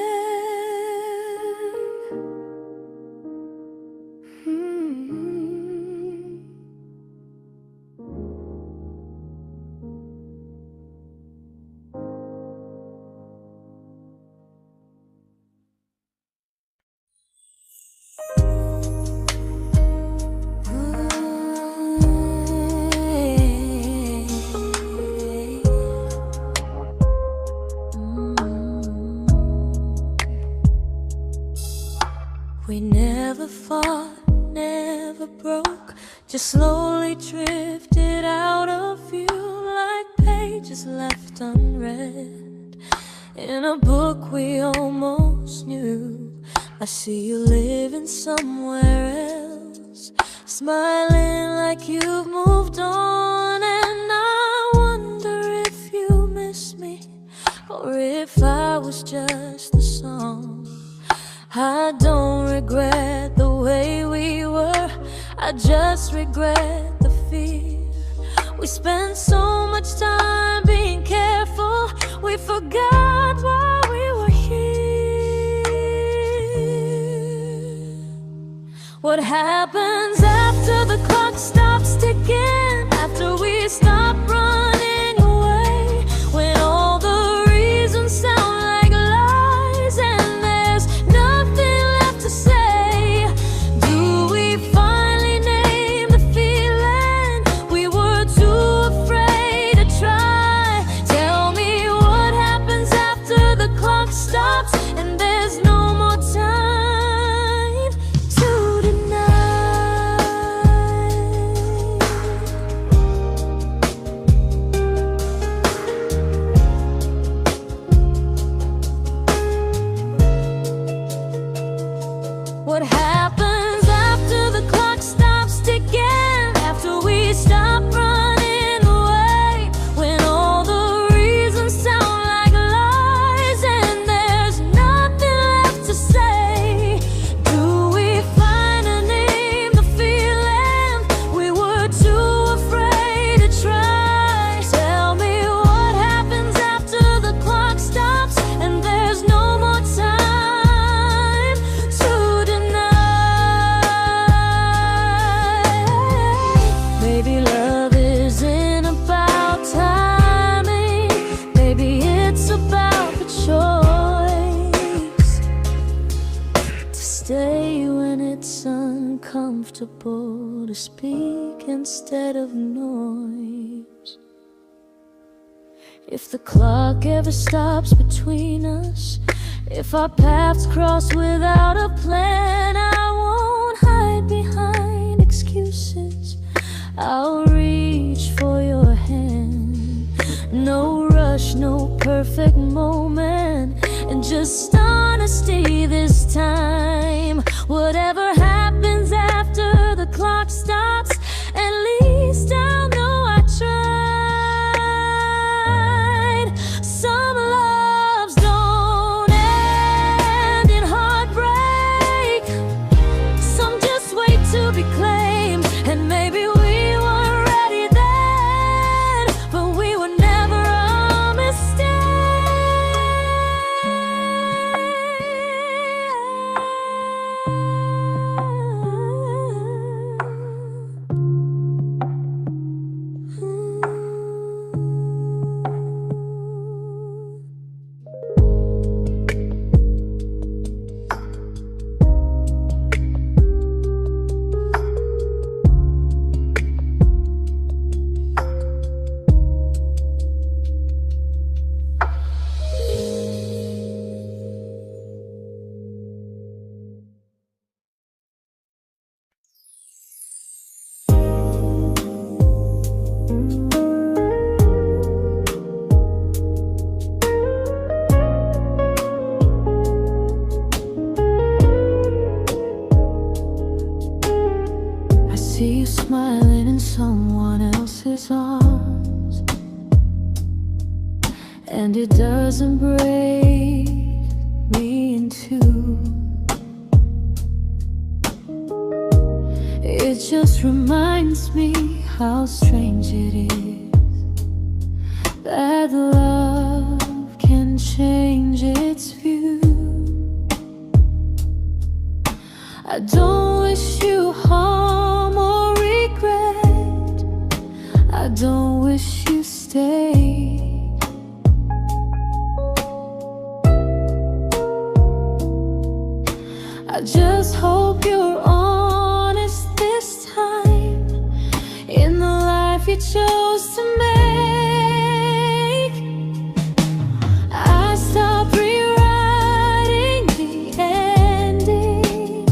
We never fought, never broke, just slowly drifted out of view like pages left unread in a book we almost knew. I see you living somewhere else, smiling like you've moved on, and I wonder if you miss me or if I was just the song. I don't regret the way we were, I just regret the fear. We spent so much time being careful, we forgot why we were here. What happens after the clock stops ticking, after we stop running away, when all the reasons sound like lies and there's nothing left to say? Do we finally name the feeling we were too afraid to try? Tell me what happens after the clock stops and there's no more time to deny. uncomfortable to speak instead of noise. If the clock ever stops between us, if our paths cross without a plan, I won't hide behind excuses. I'll reach for your hand. No rush, no perfect moment, and just honesty this time. Whatever happens after the clock stops, at least I'll know I tried. Some loves don't end in heartbreak, some just wait to be claimed. And maybe we weren't ready then, but we were never a mistake. I see you smiling in someone else's arms, and it doesn't break me in two. It just reminds me how strange it is that love can change its view. I don't wish you harm or regret, I don't wish you stay. I just hope you're honest this time in the life you chose to make. I stopped rewriting the ending,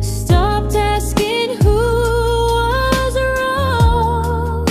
stopped asking who was wrong.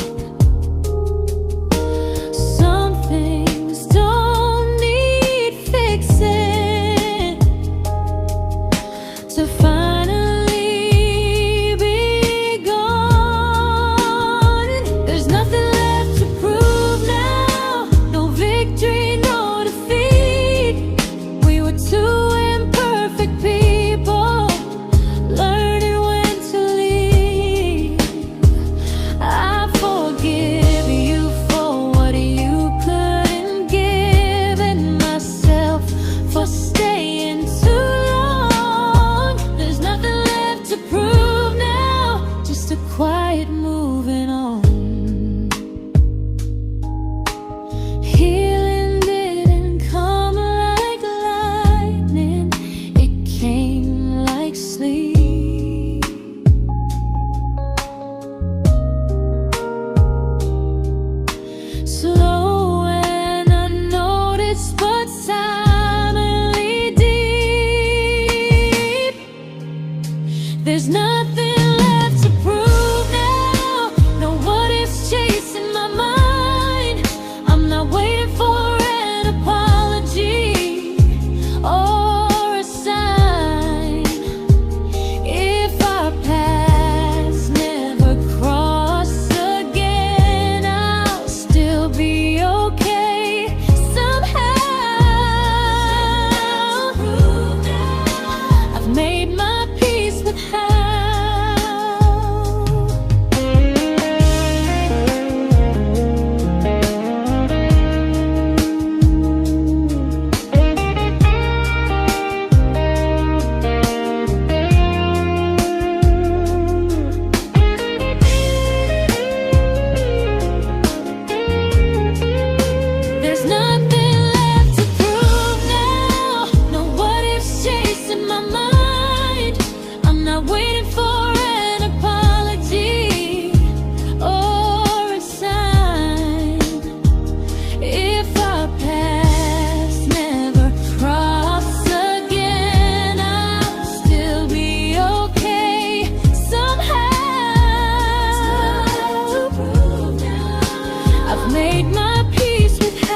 made my peace with how.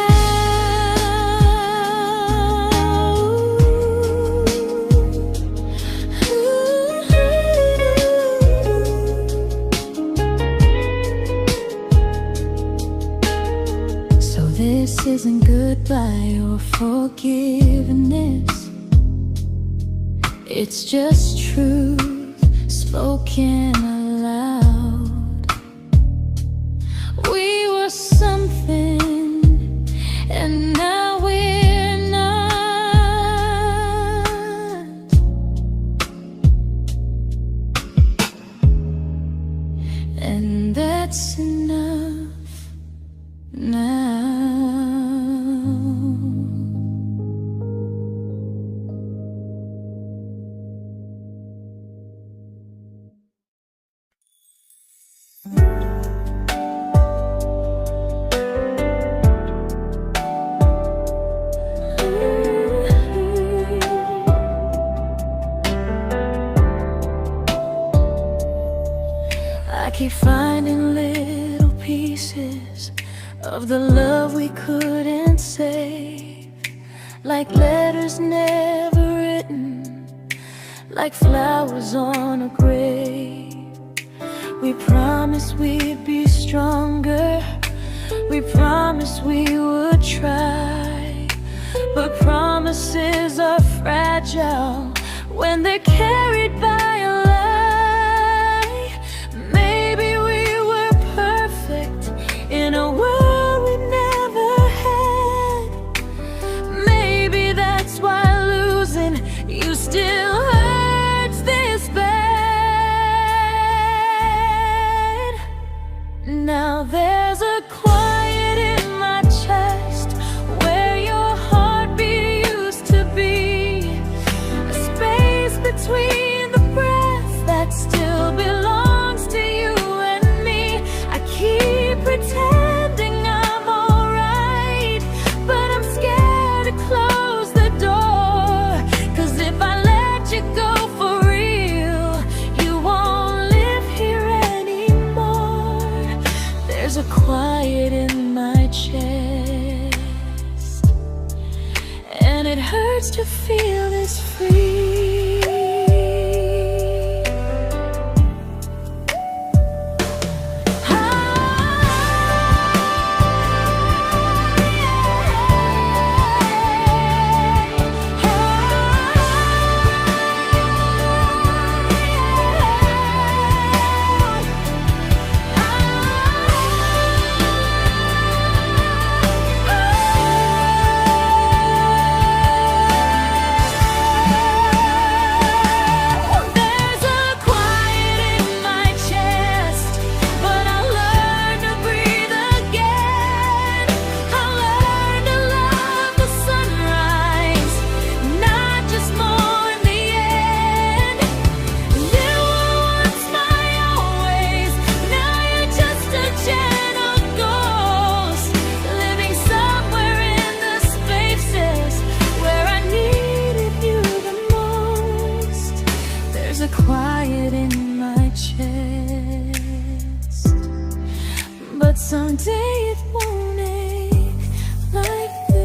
So this isn't goodbye or forgiveness, it's just truth spoken aloud. We were something, and now we're not. And that's enough now. I keep finding little pieces of the love we couldn't save, like letters never written, like flowers on a grave. We promised we'd be stronger, we promised we would try, but promises are fragile when they're carried by a lie. Maybe we were perfect in a world we never had. Maybe that's why losing you still hurts this bad. Now there's a quiet in my chest where your heartbeat used to be, a space between the breath that still belongs to you and me. I keep pretending I'm alright, but I'm scared to close the door, 'cause if I let you go for real, you won't live here anymore. There's a quiet in my chest, and it hurts to feel this free. Quiet in my chest, but someday it won't ache like this.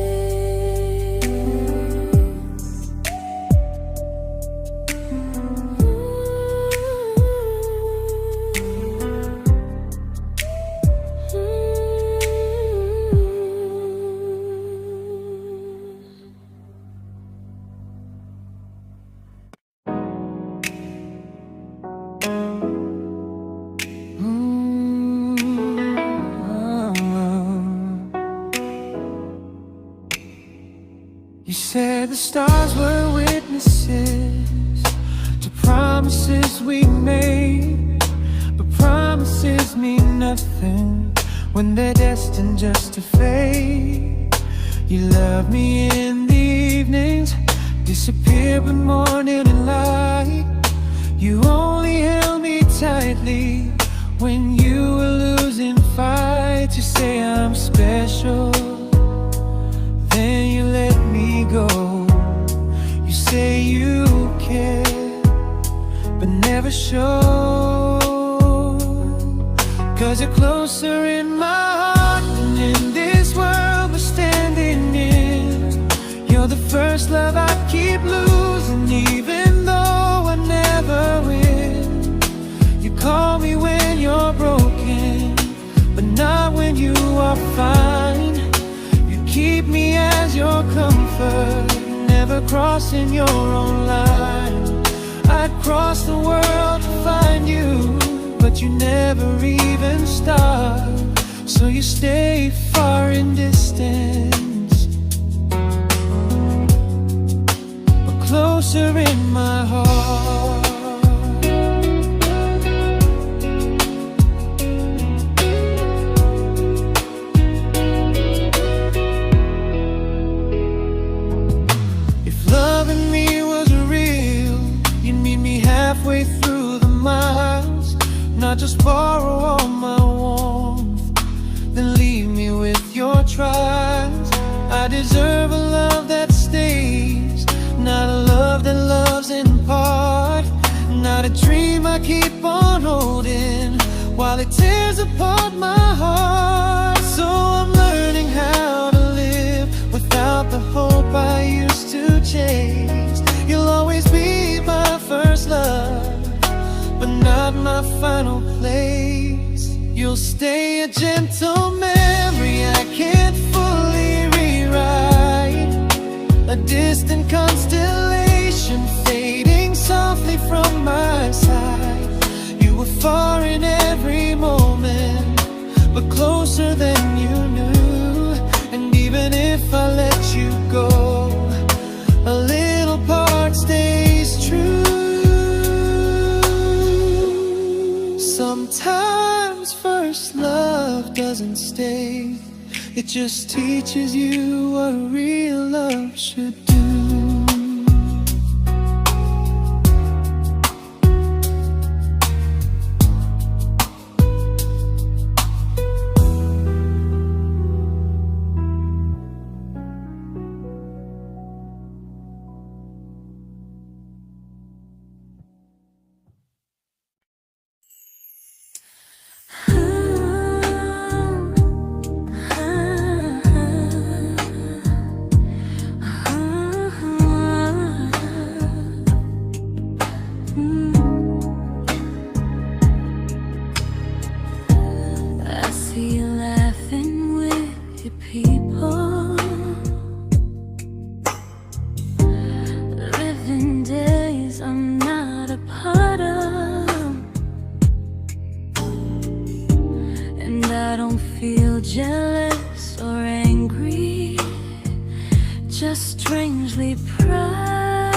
You said the stars were witnesses to promises we made, but promises mean nothing when they're destined just to fade. You love me in the evenings, disappear but morning and light. You only held me tightly when you were losing fights. You say I'm special, then you let me go. You say you care, but never show, 'cause you're closer in my heart than prefer never crossing your own line. I'd cross the world to find you, but you never even start. So you stay far in distance, but closer in my heart. Halfway through the miles, not just borrow all my warmth, then leave me with your trials. I deserve a love that stays, not a love that loves in part, not a dream I keep on holding while it tears apart my heart. So I'm learning how to live without the hope I used to chase. You'll always be my first love, but not my final place. You'll stay a gentle memory I can't fully rewrite, a distant constellation fading softly from my side. You were far in every moment, but closer than you knew. And even if I let you go, a little part stays true. Sometimes first love doesn't stay, it just teaches you what real love should do. Jealous or angry, just strangely proud.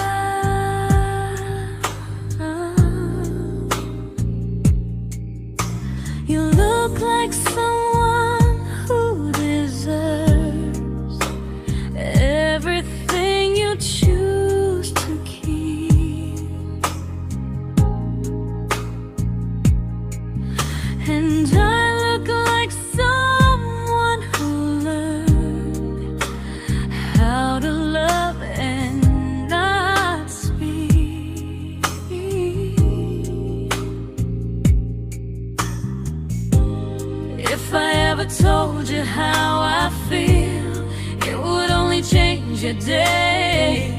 You look like someone who deserves everything you choose to keep. And I look like someone who learned how to love and not speak. If I ever told you how I feel, it would only change your day.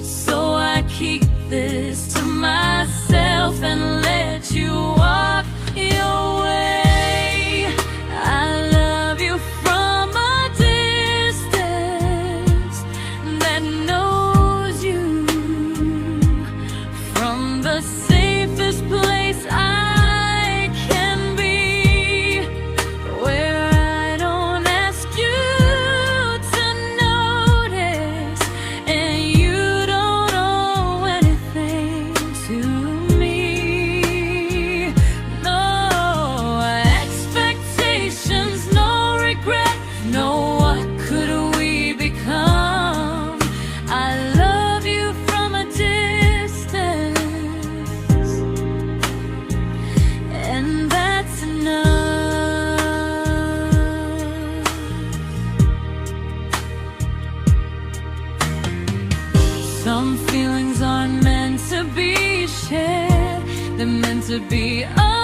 So I keep this to myself and let you walk your way. I love you from a distance that knows you, from the safest place I can be, where I don't ask you to notice and you don't owe anything to me. No expectations, no regret, no what could we become. I love you from a distance, and that's enough. Some feelings aren't meant to be shared, they're meant to be understood.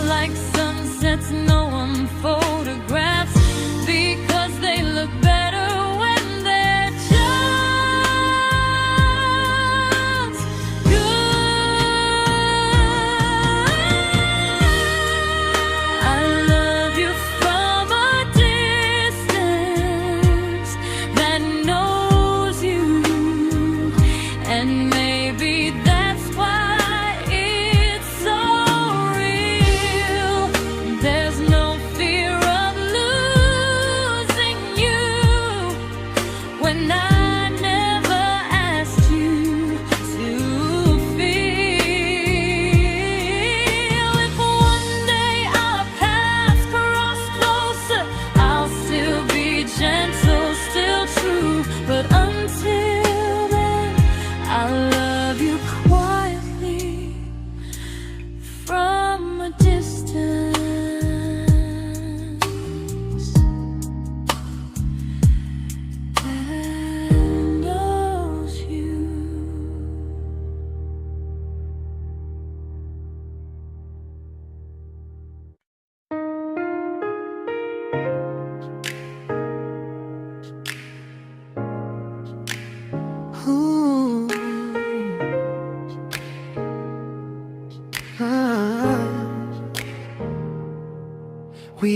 Like sunsets no one photographs, because they look better when they're just good. I love you from a distance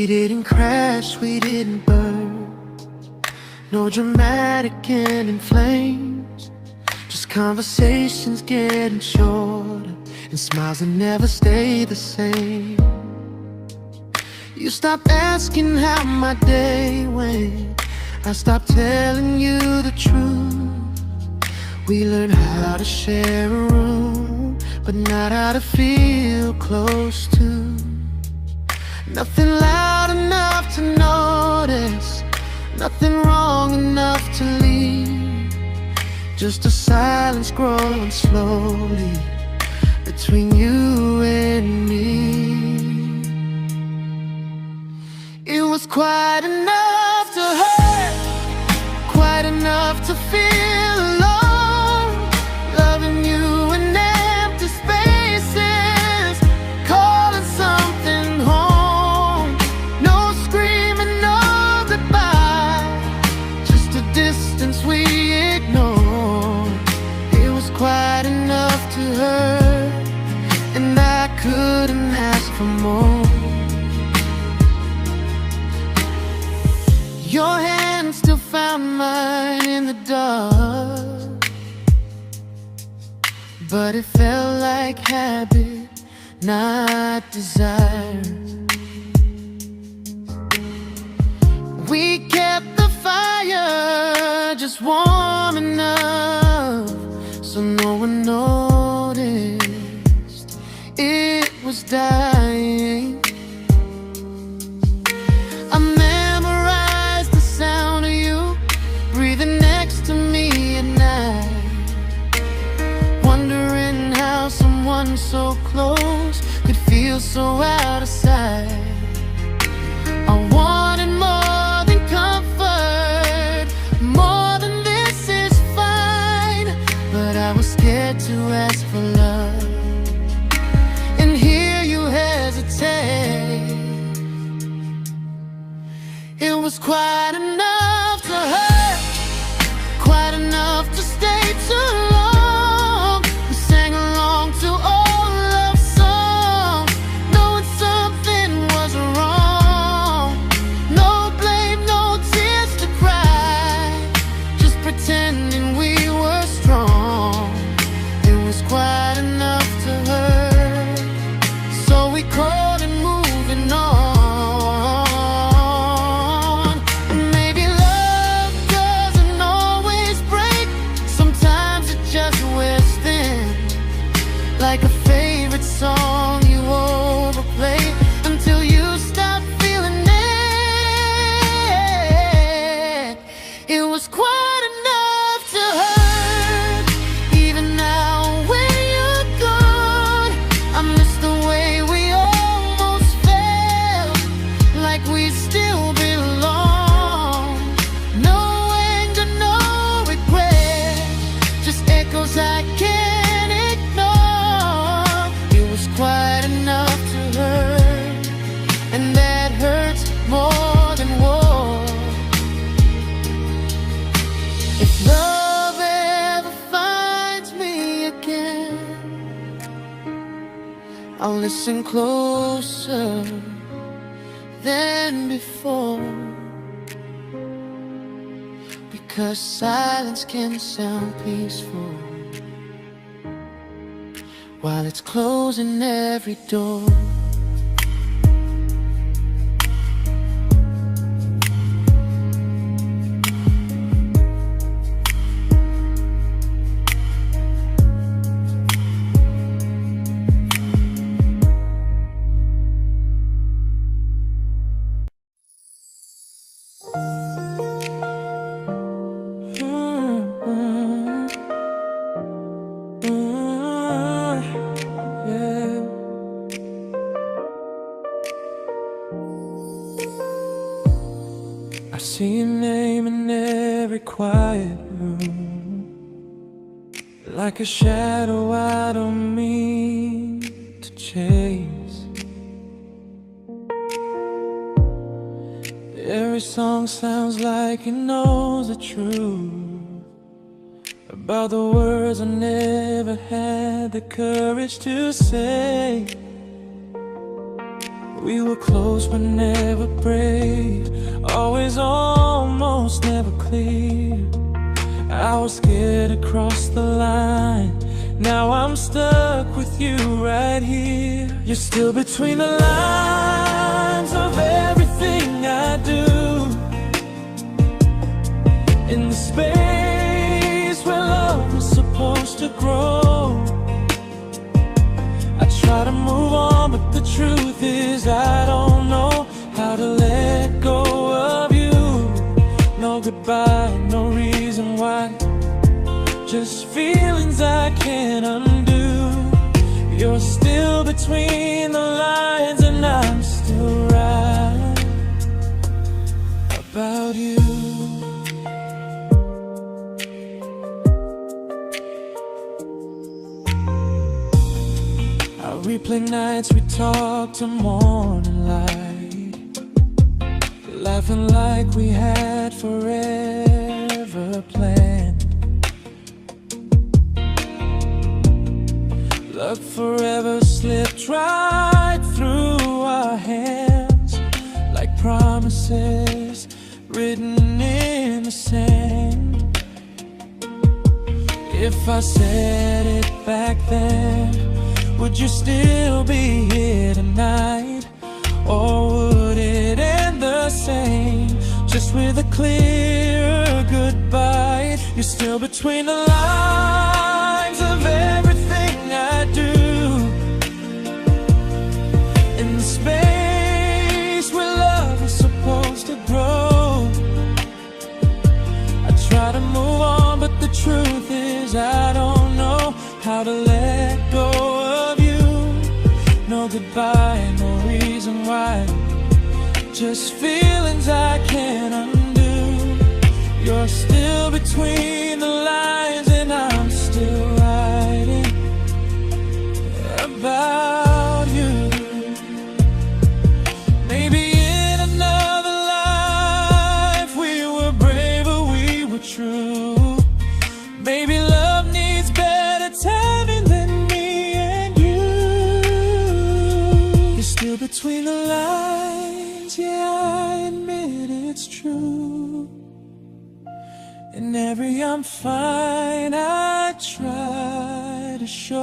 We didn't crash, we didn't burn. No dramatic end in flames. Just conversations getting shorter, and smiles that never stay the same. You stopped asking how my day went. I stopped telling you the truth. We learned how to share a room, but not how to feel close to. Nothing loud enough to notice, nothing wrong enough to leave. Just a silence growing slowly between you and me. It was quite enough to hurt, quite enough to feel alone. Loving you in empty spaces, calling something home. No screaming, no goodbye, just a distance we ignored. It was quite enough to hurt, and I couldn't ask for more. Your hand still found mine in the dark, but it felt like habit, not desire. We kept the fire just warm enough so no one noticed it was dying. I memorized the sound of you breathing next to me at night, wondering how someone so close could feel so out of sight. I wanted more than comfort, more than this is fine, but I was scared to ask for love and hear you hesitate. It was quite enough to hurt, quite enough to stay too long. We sang along to old love songs, knowing something was wrong. No blame, no tears to cry, just pretending we were strong. It was quite enough to hurt, so we called and moving on. Like a favorite song you overplay until you stop feeling it. It was quite enough to hurt. Even now when you're gone, I miss the way we almost felt, like we still belong. No anger, no regret, just echoes I can't ignore. It was quite enough to hurt, and that hurts more than war. If love ever finds me again, I'll listen closer than before, because silence can sound peaceful while it's closing every door. I see your name in every quiet room, like a shadow I don't mean to chase. Every song sounds like it knows the truth about the words I never had the courage to say. We were close but never brave, always almost, never clear. I was scared to cross the line, now I'm stuck with you right here. You're still between the lines of everything I do, in the space where love was supposed to grow. I try to move on, but the truth is I don't know how to let go of you. No goodbye, no reason why, just feelings I can't undo. You're still between the lines and I'm still right about you. I replay nights we talk to morning light, laughing like we had forever planned. Luck forever slipped right through our hands, like promises written in the sand. If I said it back then, would you still be here tonight? Or would it end the same, just with a clearer goodbye? You're still between the lines of everything I do, in the space where love is supposed to grow. I try to move on, but the truth is I don't know how to let go of you. No goodbye, no reason why, just feelings I can't undo. You're still between the lines and I'm still writing about you. Maybe in another life we were braver, we were true. Maybe love needs better timing than me and you. You're still between the lines, yeah, I admit it's true. In every I'm fine I try to show.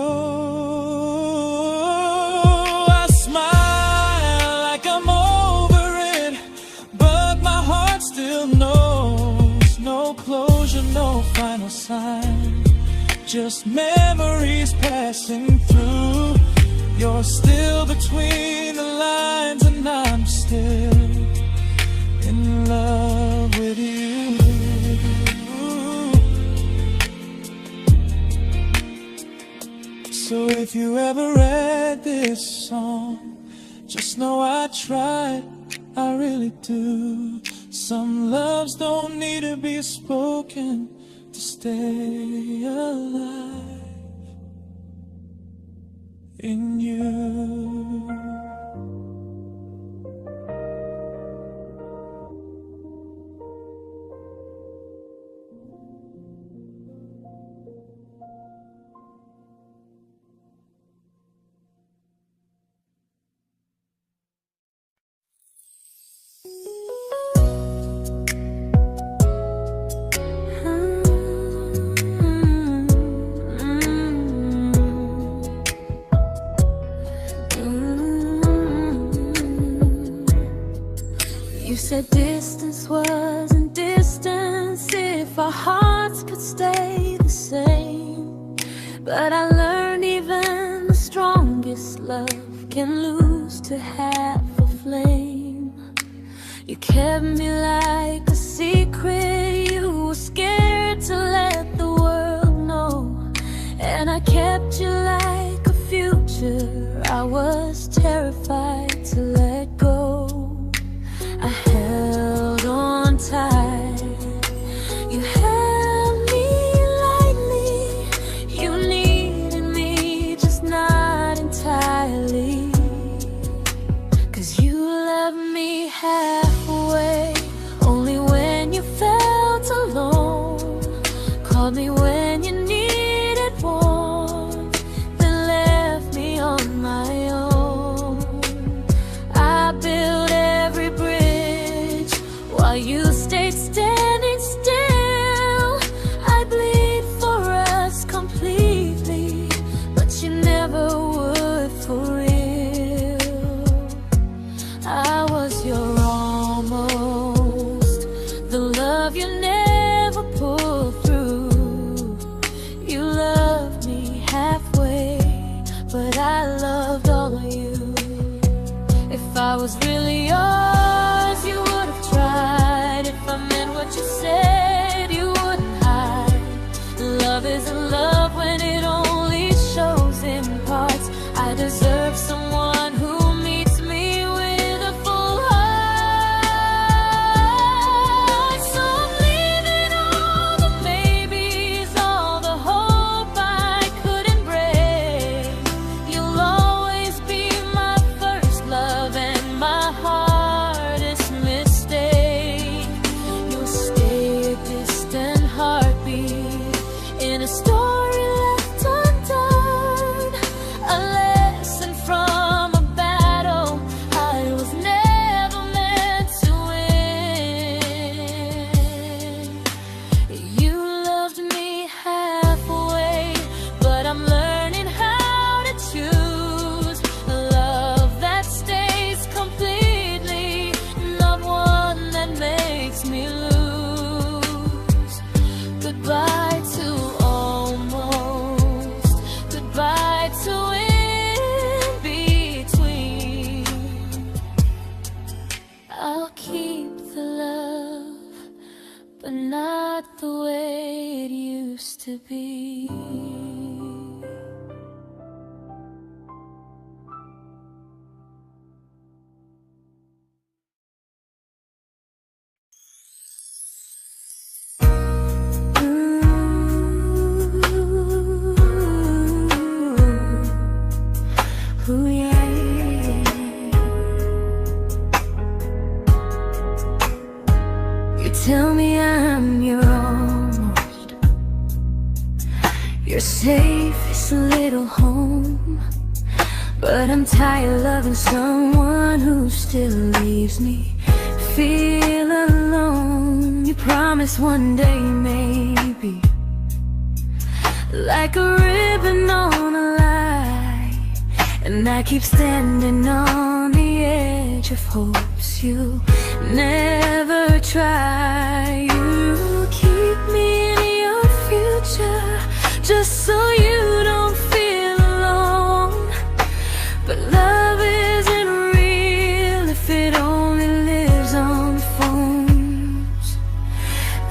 I smile like I'm over it, but my heart still knows. No closure, no final sign, just memories passing through. You're still between the lines and I'm still in love with you. So if you ever read this song, just know I tried, I really do. Some loves don't need to be spoken to stay alive in you. You said distance wasn't distance if our hearts could stay the same. But I learned even the strongest love can lose to half a flame. You kept me like a secret, you were scared to let the world know. And I kept you like a future, I was terrified to let go. I held on tight, you held me lightly. You needed me, just not entirely. 'Cause you loved me halfway, only when you felt alone. Called me when you needed warmth, then left me on my own. I while you stayed standing still. I bleed for us completely, but you never would for real. I was your almost, the love you never pulled through. You loved me halfway, but I loved all of you. If I was really yours, you would have tried. If I meant what you said, you wouldn't hide. Love isn't love when it only shows in parts. I deserve someone who meets me with a full heart. So I'm leaving all the maybes, all the hope I couldn't break. You'll always be my first love and my hardest mistake. You'll stay a distant heartbeat in a story left undone, a lesson from a battle I was never meant to win. You loved me halfway, but I'm learning how to choose a love that stays completely, not one that makes me lose. Goodbye to almost, goodbye to in between. I'll keep the love, but not the way it used to be. Ooh, yeah. You tell me I'm your almost, your safest little home, but I'm tired loving someone who still leaves me feel alone. You promise one day maybe, like a ribbon on a line, and I keep standing on the edge of hopes you never try. You keep me in your future just so you don't feel alone. But love isn't real if it only lives on the phones.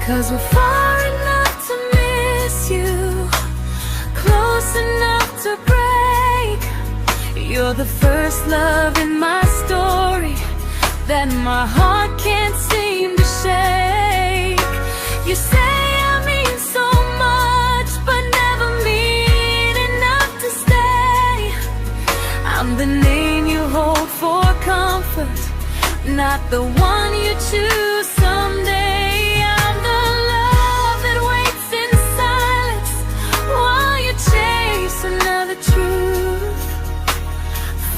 'Cause we're far enough to miss you, close enough to break. You're the first love in my story that my heart can't seem to shake. You say I mean so much, but never mean enough to stay. I'm the name you hold for comfort, not the one you choose someday. I'm the love that waits in silence while you chase another truth.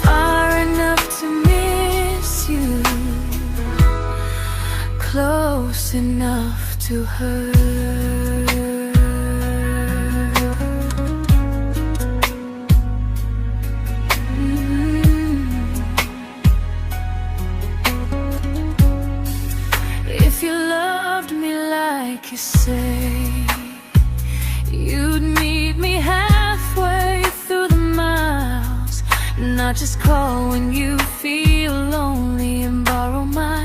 Far enough to miss you, close enough to hurt. If you loved me like you say, you'd meet me halfway through the miles, not just call when you feel lonely and borrow my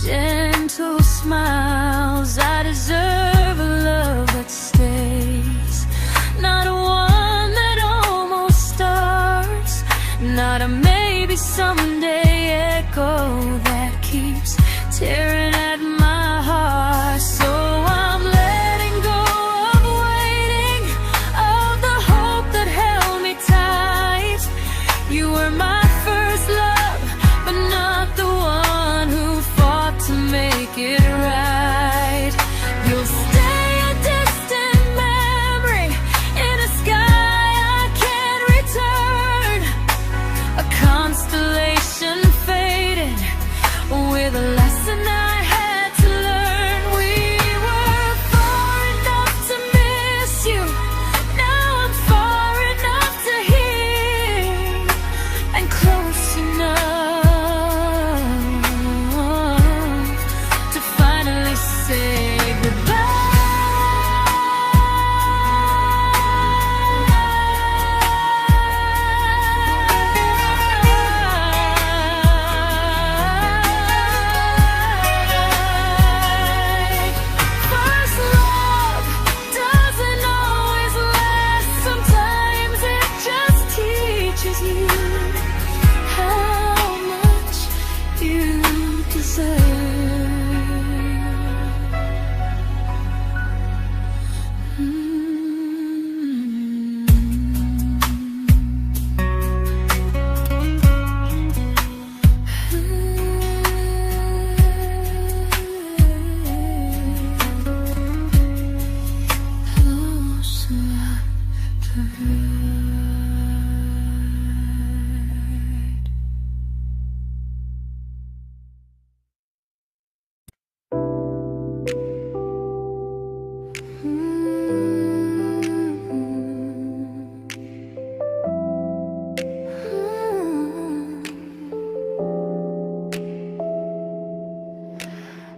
gentle smiles. I deserve a love that stays, not one that almost starts, not a maybe someday echo that keeps tearing at my heart. So I'm letting go of waiting, of the hope that held me tight. You were my first love, but not the one who fought to make it right. You'll stay a distant memory in a sky I can't return, a constellation faded with a lesson I had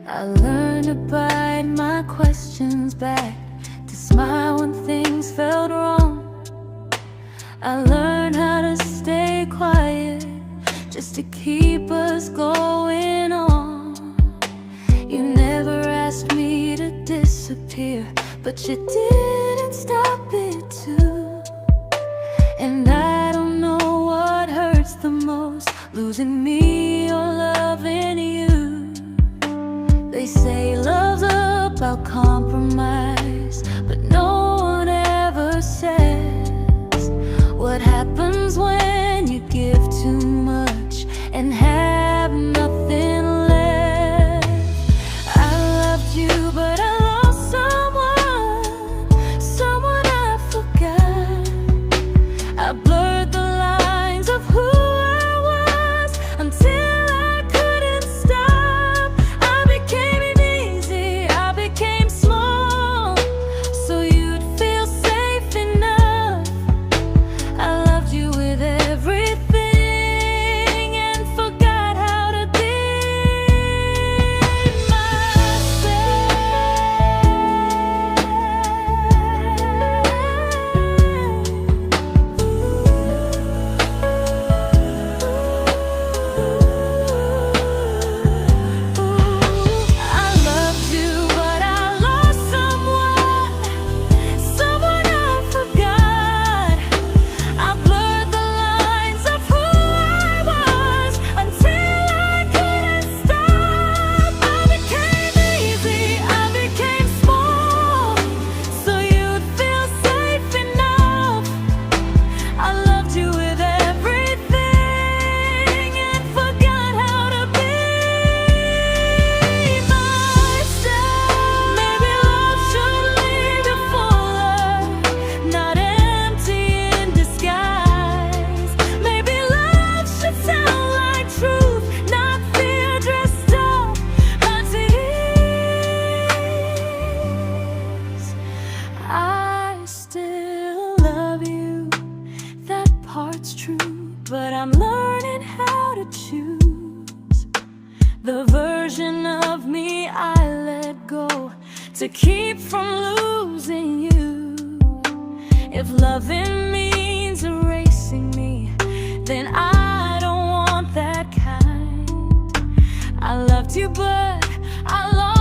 I learned to bite my questions back, to smile when things felt wrong. I learned how to stay quiet, just to keep us going on. You never asked me to disappear, but you didn't stop it too. And I don't know what hurts the most, losing me or loving you. They say love's about compromise, but no one ever says what happens when you give too much and have nothing left. I loved you, but I lost someone I forgot. I blurred the lines of who I was until I couldn't stop. I became easy, I became small, so you'd feel safe enough. I loved you with everything and forgot how to be but I'm learning how to choose the version of me I let go to keep from losing you. If loving means erasing me, then I don't want that kind. I loved you, but I lost